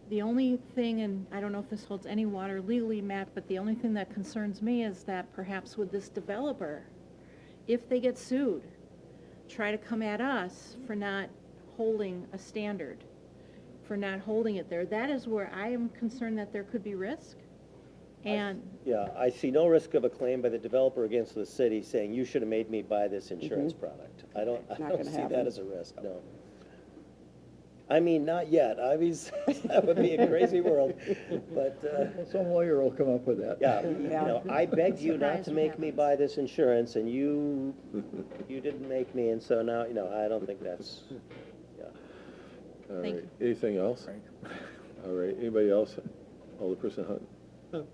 the only thing, and I don't know if this holds any water legally, Matt, but the only thing that concerns me is that perhaps with this developer, if they get sued, try to come at us for not holding a standard, for not holding it there. That is where I am concerned that there could be risk. And Yeah, I see no risk of a claim by the developer against the city saying, you should have made me buy this insurance product. I don't Not see gonna that happen. as a risk, no. I mean, not yet. I mean, that would be a crazy world, but, Some lawyer will come up with that. yeah, you know, I begged you not Surprise to what make me happens. buy this insurance, and you didn't make me, and so now, I don't think that's, yeah. All Thank right, anything else? All right, anybody else? Alderperson Hunt?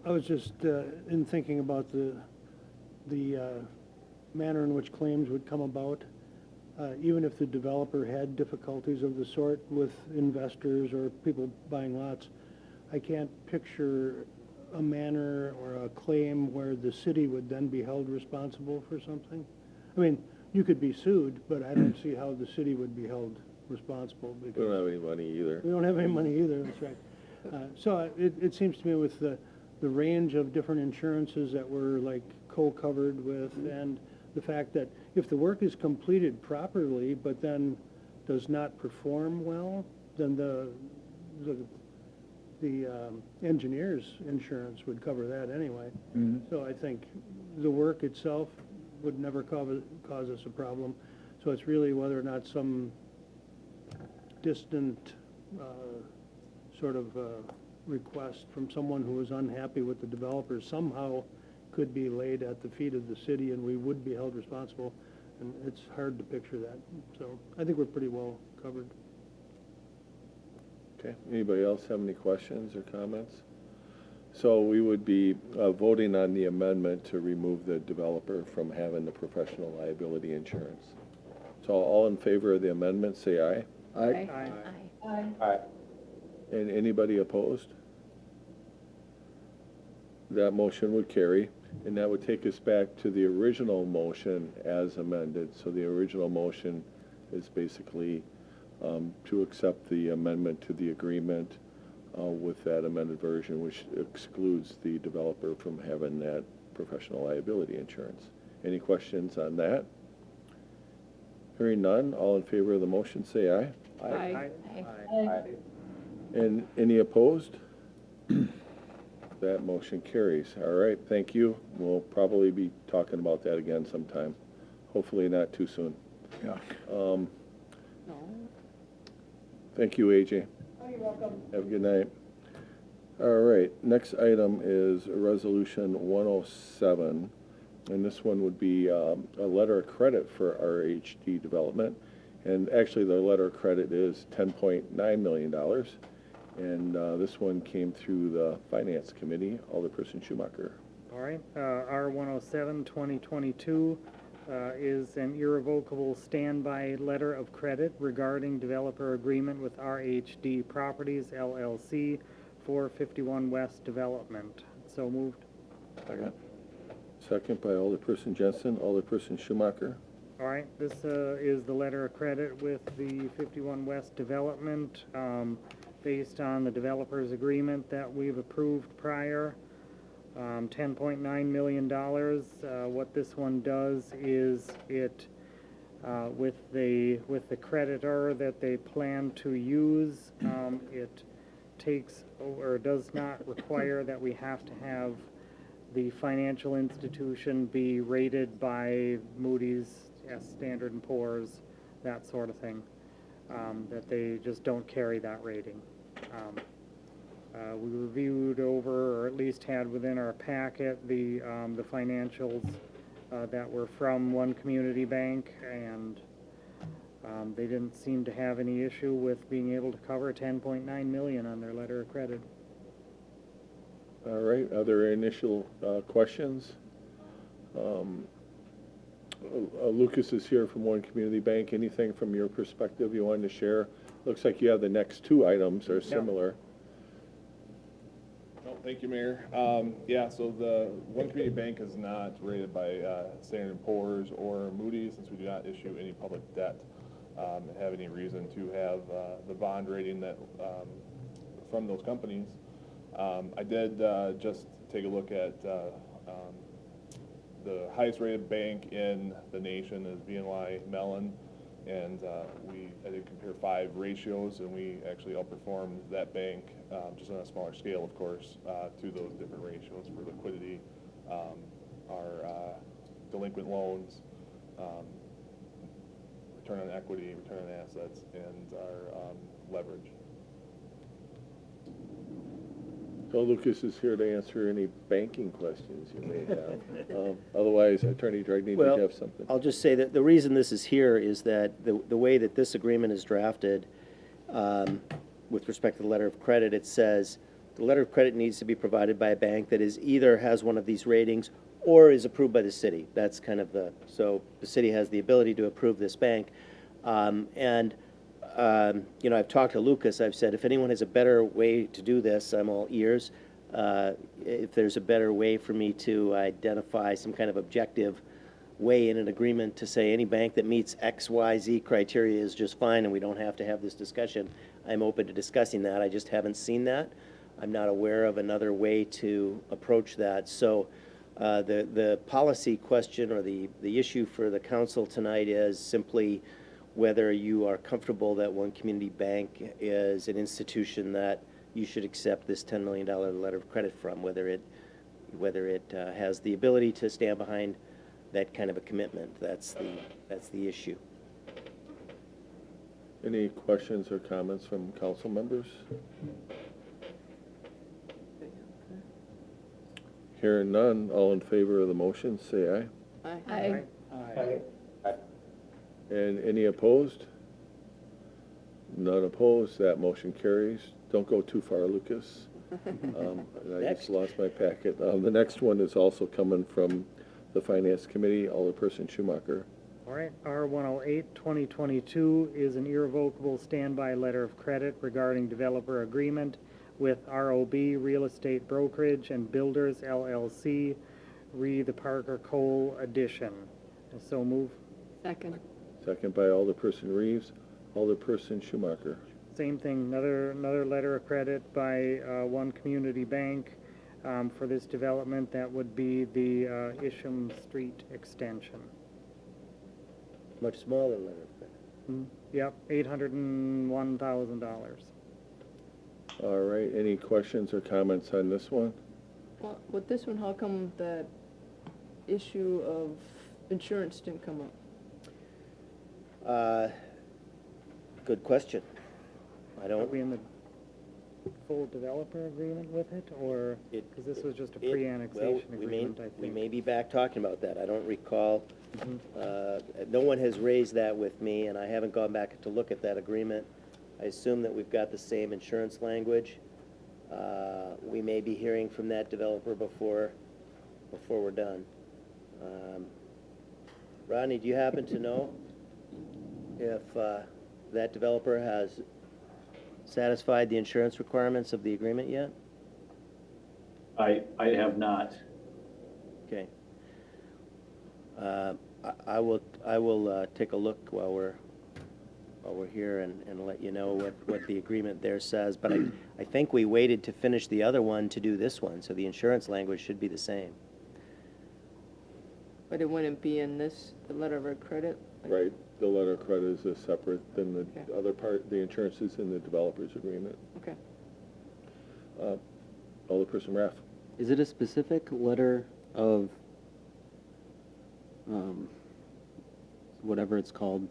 I was just in thinking about the manner in which claims would come about. Even if the developer had difficulties of the sort with investors or people buying lots, I can't picture a manner or a claim where the city would then be held responsible for something. I mean, you could be sued, but I don't see how the city would be held responsible We because don't have any money either. we don't have any money either, that's right. So it seems to me with the range of different insurances that we're like co-covered with, and the fact that if the work is completed properly but then does not perform well, then the engineer's insurance would cover that anyway. So I think the work itself would never cause us a problem. So it's really whether or not some distant sort of request from someone who was unhappy with the developer somehow could be laid at the feet of the city and we would be held responsible. And it's hard to picture that. So I think we're pretty well covered. Okay, anybody else have any questions or comments? So we would be voting on the amendment to remove the developer from having the professional liability insurance. So all in favor of the amendment, say aye. Aye. Aye. And anybody opposed? That motion would carry, and that would take us back to the original motion as amended. So the original motion is basically to accept the amendment to the agreement with that amended version, which excludes the developer from having that professional liability insurance. Any questions on that? Hearing none, all in favor of the motion, say aye. Aye. And any opposed? That motion carries. All right, thank you. We'll probably be talking about that again sometime. Hopefully not too soon. Yeah. Thank you, AJ. Oh, you're welcome. Have a good night. All right, next item is Resolution 107, and this one would be a letter of credit for RHD development. And actually, the letter of credit is $10.9 million. And this one came through the Finance Committee, Alderperson Schumacher. All right, R 107, 2022, is an irrevocable standby letter of credit regarding developer agreement with RHD Properties LLC for 51 West Development. So moved. Second. Second by Alderperson Jensen, Alderperson Schumacher. All right, this is the letter of credit with the 51 West Development, based on the developer's agreement that we've approved prior. $10.9 million. What this one does is it, with the creditor that they plan to use, it takes, or does not require that we have to have the financial institution be rated by Moody's, Standard & Poor's, that sort of thing, that they just don't carry that rating. We reviewed over, or at least had within our packet, the financials that were from one community bank, and they didn't seem to have any issue with being able to cover $10.9 million on their letter of credit. All right, are there initial questions? Lucas is here from One Community Bank. Anything from your perspective you wanted to share? Looks like you have the next two items are similar. No, thank you, Mayor. Yeah, so the One Community Bank is not rated by Standard & Poor's or Moody's, since we do not issue any public debt and have any reason to have the bond rating that from those companies. I did just take a look at the highest rated bank in the nation is BNY Mellon, and I did compare 5 ratios, and we actually outperformed that bank, just on a smaller scale, of course, to those different ratios for liquidity, our delinquent loans, return on equity, return on assets, and our leverage. So Lucas is here to answer any banking questions you may have. Otherwise, Attorney Dragney, did you have something? I'll just say that the reason this is here is that the way that this agreement is drafted, with respect to the letter of credit, it says the letter of credit needs to be provided by a bank that is either has one of these ratings or is approved by the city. That's kind of so the city has the ability to approve this bank. You know, I've talked to Lucas. I've said, if anyone has a better way to do this, I'm all ears. If there's a better way for me to identify some kind of objective way in an agreement to say any bank that meets X, Y, Z criteria is just fine and we don't have to have this discussion, I'm open to discussing that. I just haven't seen that. I'm not aware of another way to approach that. So the policy question or the issue for the council tonight is simply whether you are comfortable that One Community Bank is an institution that you should accept this $10 million letter of credit from, whether it has the ability to stand behind that kind of a commitment. That's the issue. Any questions or comments from council members? Hearing none, all in favor of the motion, say aye. Aye. Aye. And any opposed? None opposed, that motion carries. Don't go too far, Lucas. I just lost my packet. The next one is also coming from the Finance Committee, Alderperson Schumacher. All right, R108-2022 is an irrevocable standby letter of credit regarding developer agreement with ROB Real Estate Brokerage and Builders LLC, re the Parker Cole Edition. So move. Second. Second by Alderperson Reeves, Alderperson Schumacher. Same thing, another letter of credit by One Community Bank for this development. That would be the Isham Street extension. Much smaller letter of credit. Yep, $801,000. All right, any questions or comments on this one? Well, with this one, how come that issue of insurance didn't come up? Good question. Are we in the full developer agreement with it, or, because this was just a pre-annexation agreement, I think. We may be back talking about that. I don't recall. No one has raised that with me, and I haven't gone back to look at that agreement. I assume that we've got the same insurance language. We may be hearing from that developer before we're done. Rodney, do you happen to know if that developer has satisfied the insurance requirements of the agreement yet? I have not. Okay. I will take a look while we're here and let you know what the agreement there says. But I think we waited to finish the other one to do this one, so the insurance language should be the same. But it wouldn't be in this, the letter of credit? Right, the letter of credit is separate than the Okay. other part, the insurance is in the developer's agreement. Okay. Alderperson Raff. Is it a specific letter of, whatever it's called,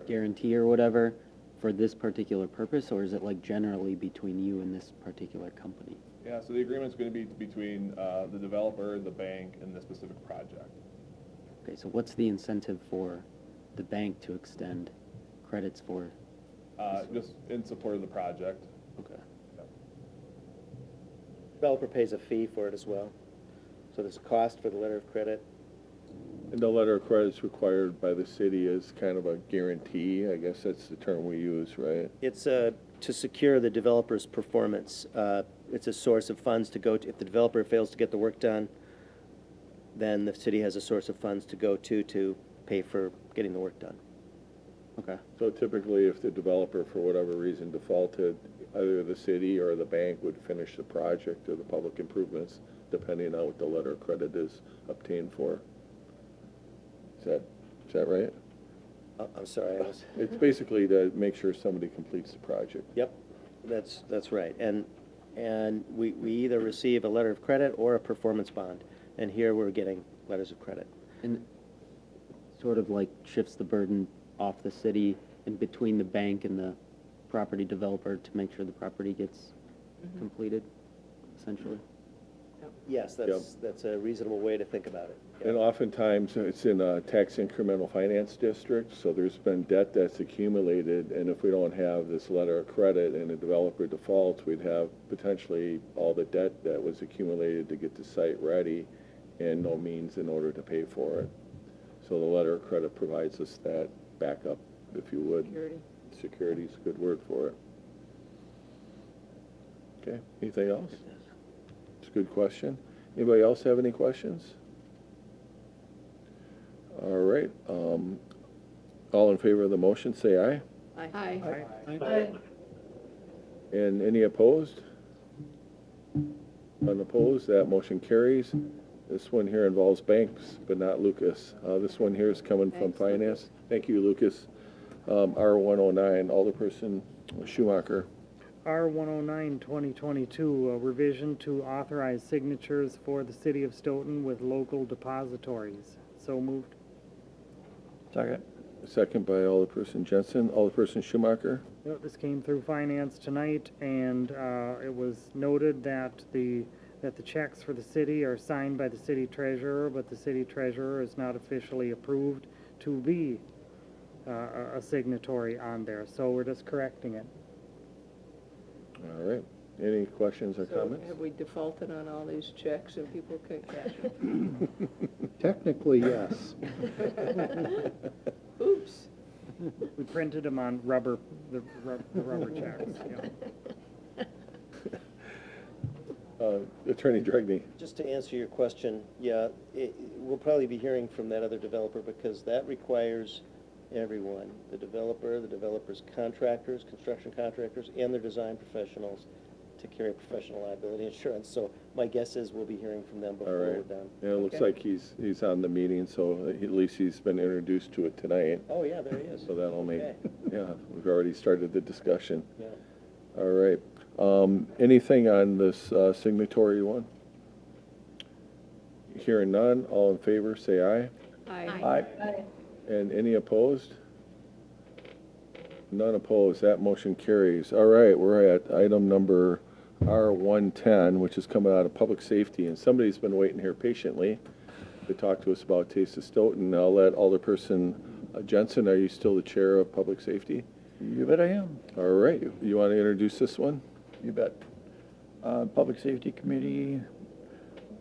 guarantee or whatever, for this particular purpose, or is it like generally between you and this particular company? Yeah, so the agreement's gonna be between the developer, the bank, and the specific project. Okay, so what's the incentive for the bank to extend credits for? Just in support of the project. Okay. Developer pays a fee for it as well. So there's a cost for the letter of credit. And the letter of credit is required by the city as kind of a guarantee, I guess that's the term we use, right? It's to secure the developer's performance. It's a source of funds to go to. If the developer fails to get the work done, then the city has a source of funds to go to pay for getting the work done. Okay. So typically, if the developer, for whatever reason, defaulted, either the city or the bank would finish the project or the public improvements, depending on what the letter of credit is obtained for. Is that right? I'm sorry, I was... It's basically to make sure somebody completes the project. Yep, that's right. And we either receive a letter of credit or a performance bond. And here we're getting letters of credit. And sort of like shifts the burden off the city in between the bank and the property developer to make sure the property gets completed, essentially. Yes, that's a reasonable way to think about it. Yep. And oftentimes, it's in a tax incremental finance district, so there's been debt that's accumulated, and if we don't have this letter of credit and the developer defaults, we'd have potentially all the debt that was accumulated to get the site ready and no means in order to pay for it. So the letter of credit provides us that backup, if you would. Security. Security is a good word for it. Okay, anything else? It's a good question. Anybody else have any questions? All right, all in favor of the motion, say aye. Aye. And any opposed? Unopposed, that motion carries. This one here involves banks, but not Lucas. This one here is coming from Thanks, finance. Thank you, Lucas. R109, Alderperson Schumacher. R109, 2022, a revision to authorize signatures for the city of Stoughton with local depositories. So moved. Second. Second by Alderperson Jensen. Alderperson Schumacher. Yep, this came through finance tonight, and it was noted that the checks for the city are signed by the city treasurer, but the city treasurer is not officially approved to be a signatory on there. So we're just correcting it. All right. Any questions or So comments? have we defaulted on all these checks and people can't cash them? Technically, yes. Oops. We printed them on rubber checks. Yeah. Attorney Dragney. Just to answer your question, yeah, we'll probably be hearing from that other developer because that requires everyone, the developer's contractors, construction contractors, and their design professionals to carry professional liability insurance. So my guess is we'll be hearing from them All before we're right. done. Yeah, it looks Okay. like he's on the meeting, so at least he's been introduced to it tonight. Oh, yeah, there he is. So that'll make, Okay. yeah, we've already started the discussion. Yeah. All right. Anything on this signatory one? Hearing none, all in favor, say aye. Aye. Aye. And any opposed? None opposed, that motion carries. All right, we're at item number R110, which is coming out of public safety, and somebody's been waiting here patiently to talk to us about Taste of Stoughton. I'll let Alderperson Jensen, are you still the chair of public safety? You bet I am. All right, you want to introduce this one? You bet. Public Safety Committee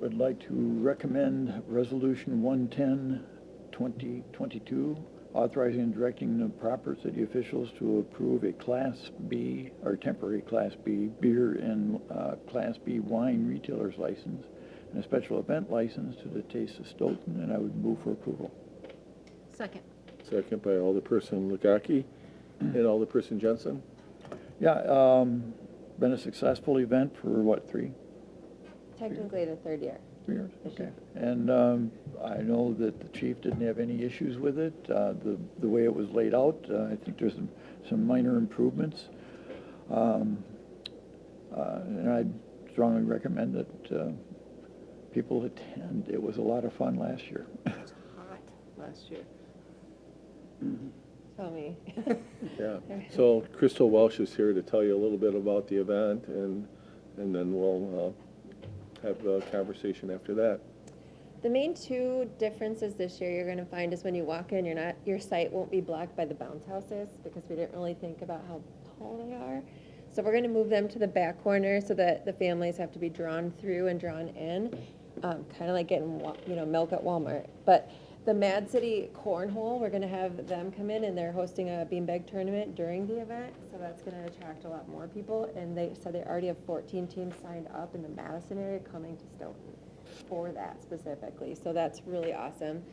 would like to recommend Resolution 110 2022, authorizing and directing the proper city officials to approve a Class B, or temporary Class B beer and Class B wine retailer's license and a special event license to the Taste of Stoughton, and I would move for approval. Second. Second by Alderperson Lukaki and Alderperson Jensen. Yeah, been a successful event for what, 3 Technically the third year. years? Okay. And I know that the chief didn't have any issues with it. The way it was laid out, I think there's some minor improvements. And I strongly recommend that people attend. It was a lot of fun last year. It's hot last year. Tell me. Yeah. So Crystal Welsh is here to tell you a little bit about the event, and then we'll have a conversation after that. The main two differences this year you're going to find is when you walk in, your sight won't be blocked by the bounce houses, because we didn't really think about how tall they are. So we're going to move them to the back corner so that the families have to be drawn through and drawn in, kind of like getting milk at Walmart. But the Mad City Cornhole, we're going to have them come in, and they're hosting a beanbag tournament during the event, so that's going to attract a lot more people. And they said they already have 14 teams signed up in the Madison area coming to Stoughton for that specifically, so that's really awesome.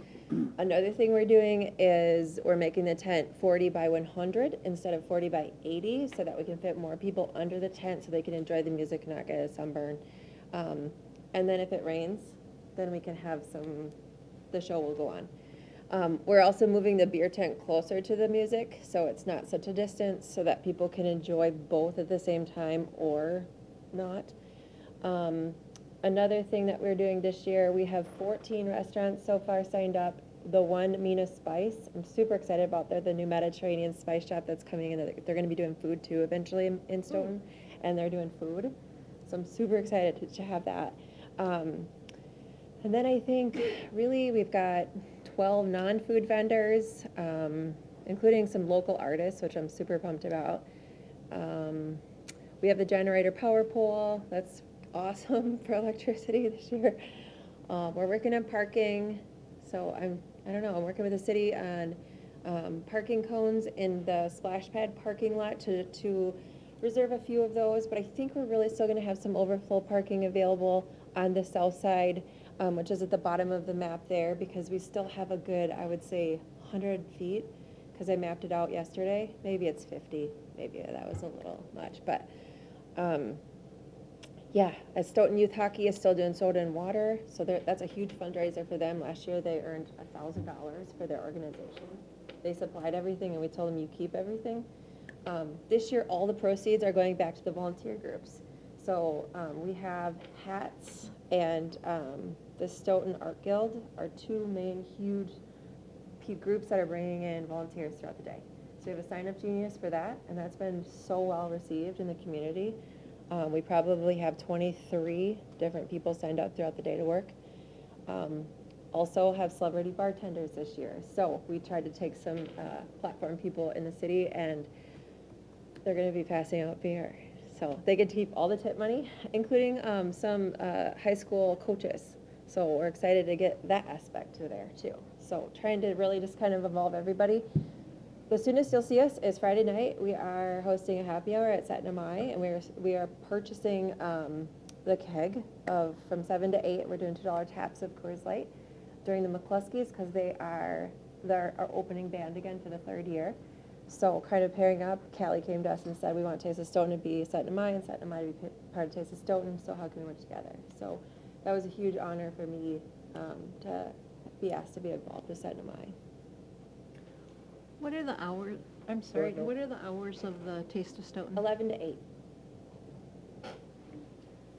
Another thing we're doing is we're making the tent 40 by 100 instead of 40 by 80, so that we can fit more people under the tent so they can enjoy the music and not get a sunburn. And then if it rains, then we can have the show will go on. We're also moving the beer tent closer to the music, so it's not such a distance, so that people can enjoy both at the same time or not. Another thing that we're doing this year, we have 14 restaurants so far signed up. The one, Mina Spice, I'm super excited about. They're the new Mediterranean spice shop that's coming in. They're going to be doing food too eventually in Stoughton, and they're doing food. So I'm super excited to have that. And then I think really we've got 12 non-food vendors, including some local artists, which I'm super pumped about. We have the generator power pole. That's awesome for electricity this year. We're working on parking. So I'm working with the city on parking cones in the splash pad parking lot to reserve a few of those. But I think we're really still going to have some overflow parking available on the south side, which is at the bottom of the map there, because we still have a good, I would say, 100 feet, because I mapped it out yesterday. Maybe it's 50. Maybe that was a little much. But, yeah, as Stoughton Youth Hockey is still doing soda and water, so that's a huge fundraiser for them. Last year they earned $1,000 for their organization. They supplied everything, and we told them you keep everything. This year all the proceeds are going back to the volunteer groups. So we have hats and the Stoughton Art Guild are two main huge groups that are bringing in volunteers throughout the day. So we have a sign-up genius for that, and that's been so well received in the community. We probably have 23 different people signed up throughout the day to work. Also have celebrity bartenders this year. So we tried to take some platform people in the city, and they're going to be passing out beer. So they get to keep all the tip money, including some high school coaches. So we're excited to get that aspect to there too. So trying to really just kind of involve everybody. The soonest you'll see us is Friday night. We are hosting a happy hour at Stoughton City, and we are purchasing the keg from 7 to 8. We're doing $2 taps of Coors Light during the McCluskeys, because they're our opening band again for the 3rd year. So kind of pairing up, Callie came to us and said, we want Taste of Stoughton to be Stoughton City, and Stoughton City to be part of Taste of Stoughton, so how can we work together? So that was a huge honor for me to be asked to be involved with Stoughton City. What are the hours, I'm sorry, what are the hours of the Taste of Stoughton? 11 to 8.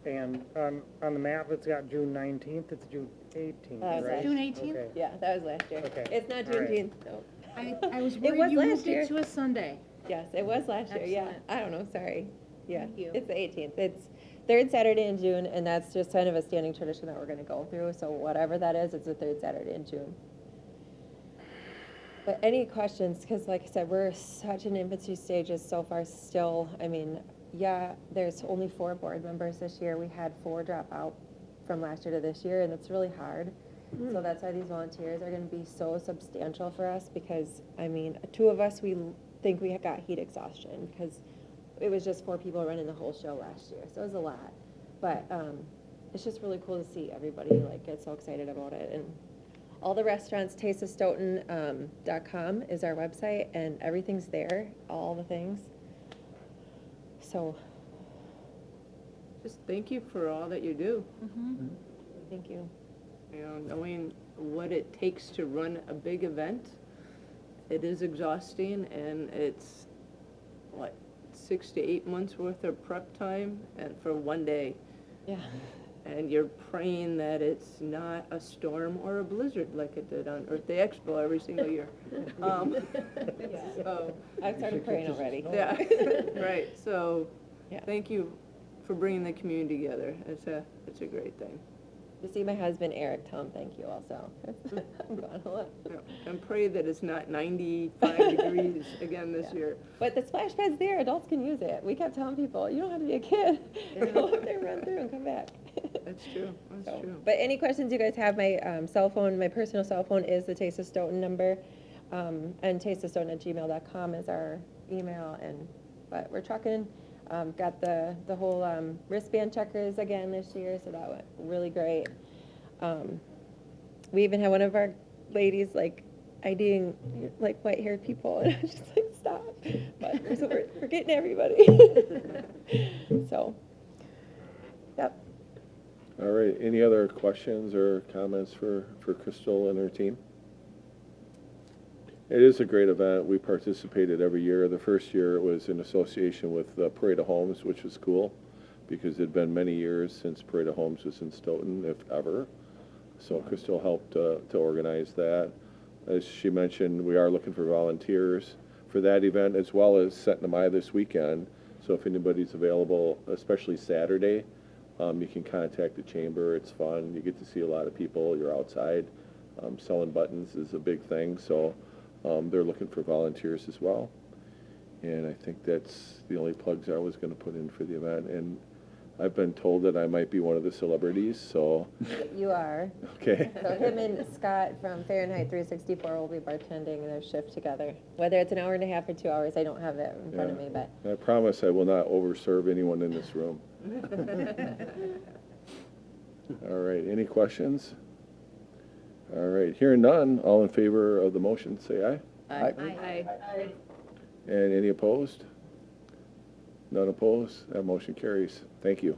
And on the map, it's got June 19th, it's June 18th, That was right? June 18th? Okay. Yeah, that was last year. Okay. It's not All right. Juneteenth, no. I was It worried was you last moved year. it to a Sunday. Yes, it was last year, yeah. Excellent. I don't know, sorry. Yeah, Thank you. it's the 18th. It's 3rd Saturday in June, and that's just kind of a standing tradition that we're going to go through. So whatever that is, it's the 3rd Saturday in June. But any questions? Because like I said, we're such an infancy stages so far still. I mean, yeah, there's only 4 board members this year. We had 4 drop out from last year to this year, and it's really hard. So that's why these volunteers are gonna be so substantial for us, because, I mean, two of us, we think we got heat exhaustion, because it was just 4 people running the whole show last year, so it was a lot. But, it's just really cool to see everybody, like, get so excited about it, and all the restaurants, tasteofstoughton.com is our website, and everything's there, all the things. So, Just thank you for all that you do. thank you. You know, knowing what it takes to run a big event, it is exhausting, and it's, what, 6 to 8 months worth of prep time and for one day. Yeah. And you're praying that it's not a storm or a blizzard like it did on Earth Day Expo every single year. So, I've started praying already. yeah, right, so, Yeah. thank you for bringing the community together. It's a great thing. To see my husband Eric, tell him thank you also. I'm gone a lot. Yeah, and pray that it's not 95 degrees again this year. But the splash pad's there, adults can use it. We kept telling people, you don't have to be a kid. Go up there, run through, and come back. That's true, that's true. But any questions you guys have, my cell phone, my personal cell phone is the Taste of Stoughton number, and tasteofstoughton@gmail.com is our email, but we're trucking. Got the whole wristband checkers again this year, so that went really great. We even had one of our ladies like IDing like white-haired people, and I was just like, stop. But we're getting everybody. So, yep. All right, any other questions or comments for Crystal and her team? It is a great event. We participated every year. The first year it was in association with Parade of Homes, which was cool because it had been many years since Parade of Homes was in Stoughton, if ever. So Crystal helped to organize that. As she mentioned, we are looking for volunteers for that event as well as Set in the this weekend. So if anybody's available, especially Saturday, you can contact the chamber. It's fun. You get to see a lot of people. You're outside. Selling buttons is a big thing. So they're looking for volunteers as well. And I think that's the only plugs I was going to put in for the event. And I've been told that I might be one of the celebrities, so. You are. Okay. So him and Scott from Fahrenheit 364 will be bartending their shift together. Whether it's an hour and a half or 2 hours, I don't have it in front of me, but. I promise I will not overserve anyone in this room. All right, any questions? All right, hearing none, all in favor of the motion, say aye. Aye. And any opposed? None opposed? That motion carries. Thank you.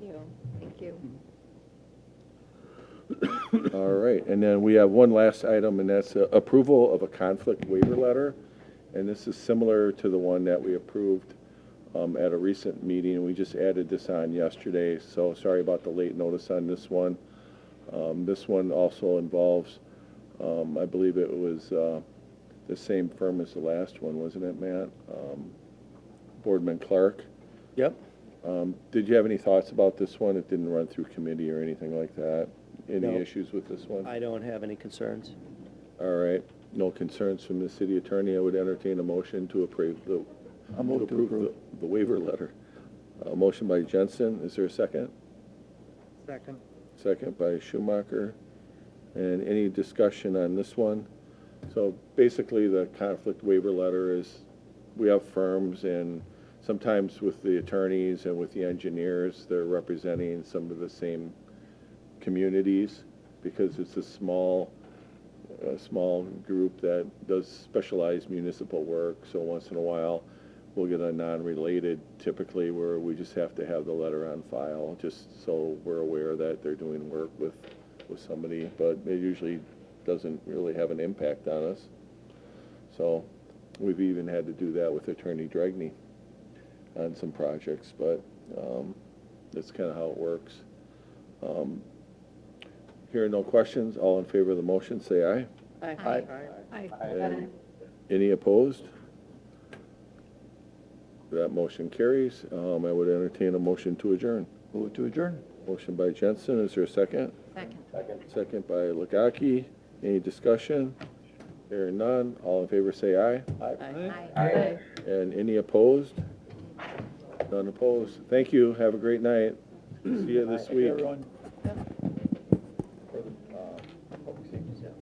Thank you. All right, and then we have one last item, and that's approval of a conflict waiver letter. And this is similar to the one that we approved at a recent meeting. We just added this on yesterday, so sorry about the late notice on this one. This one also involves, I believe it was the same firm as the last one, wasn't it, Matt? Boardman Clark. Yep. Did you have any thoughts about this one? It didn't run through committee or anything like that. Any No. issues with this one? I don't have any concerns. All right. No concerns from the city attorney. I would entertain a motion to approve I'll move to approve. the waiver letter. A motion by Jensen. Is there a second? Second. Second by Schumacher. And any discussion on this one? So basically, the conflict waiver letter is, we have firms, and sometimes with the attorneys and with the engineers, they're representing some of the same communities because it's a small group that does specialized municipal work. So once in a while, we'll get a non-related, typically, where we just have to have the letter on file, just so we're aware that they're doing work with somebody, but it usually doesn't really have an impact on us. So we've even had to do that with Attorney Dragney on some projects, but that's kind of how it works. Hearing no questions, all in favor of the motion, say aye. Aye. And any opposed? That motion carries. I would entertain a motion to adjourn. Move to adjourn. Motion by Jensen, is there a second? Second. Second by Lagaki. Any discussion? Hearing none, all in favor say aye. Aye. And any opposed? None opposed. Thank you, have a great night. See you this week. Everyone.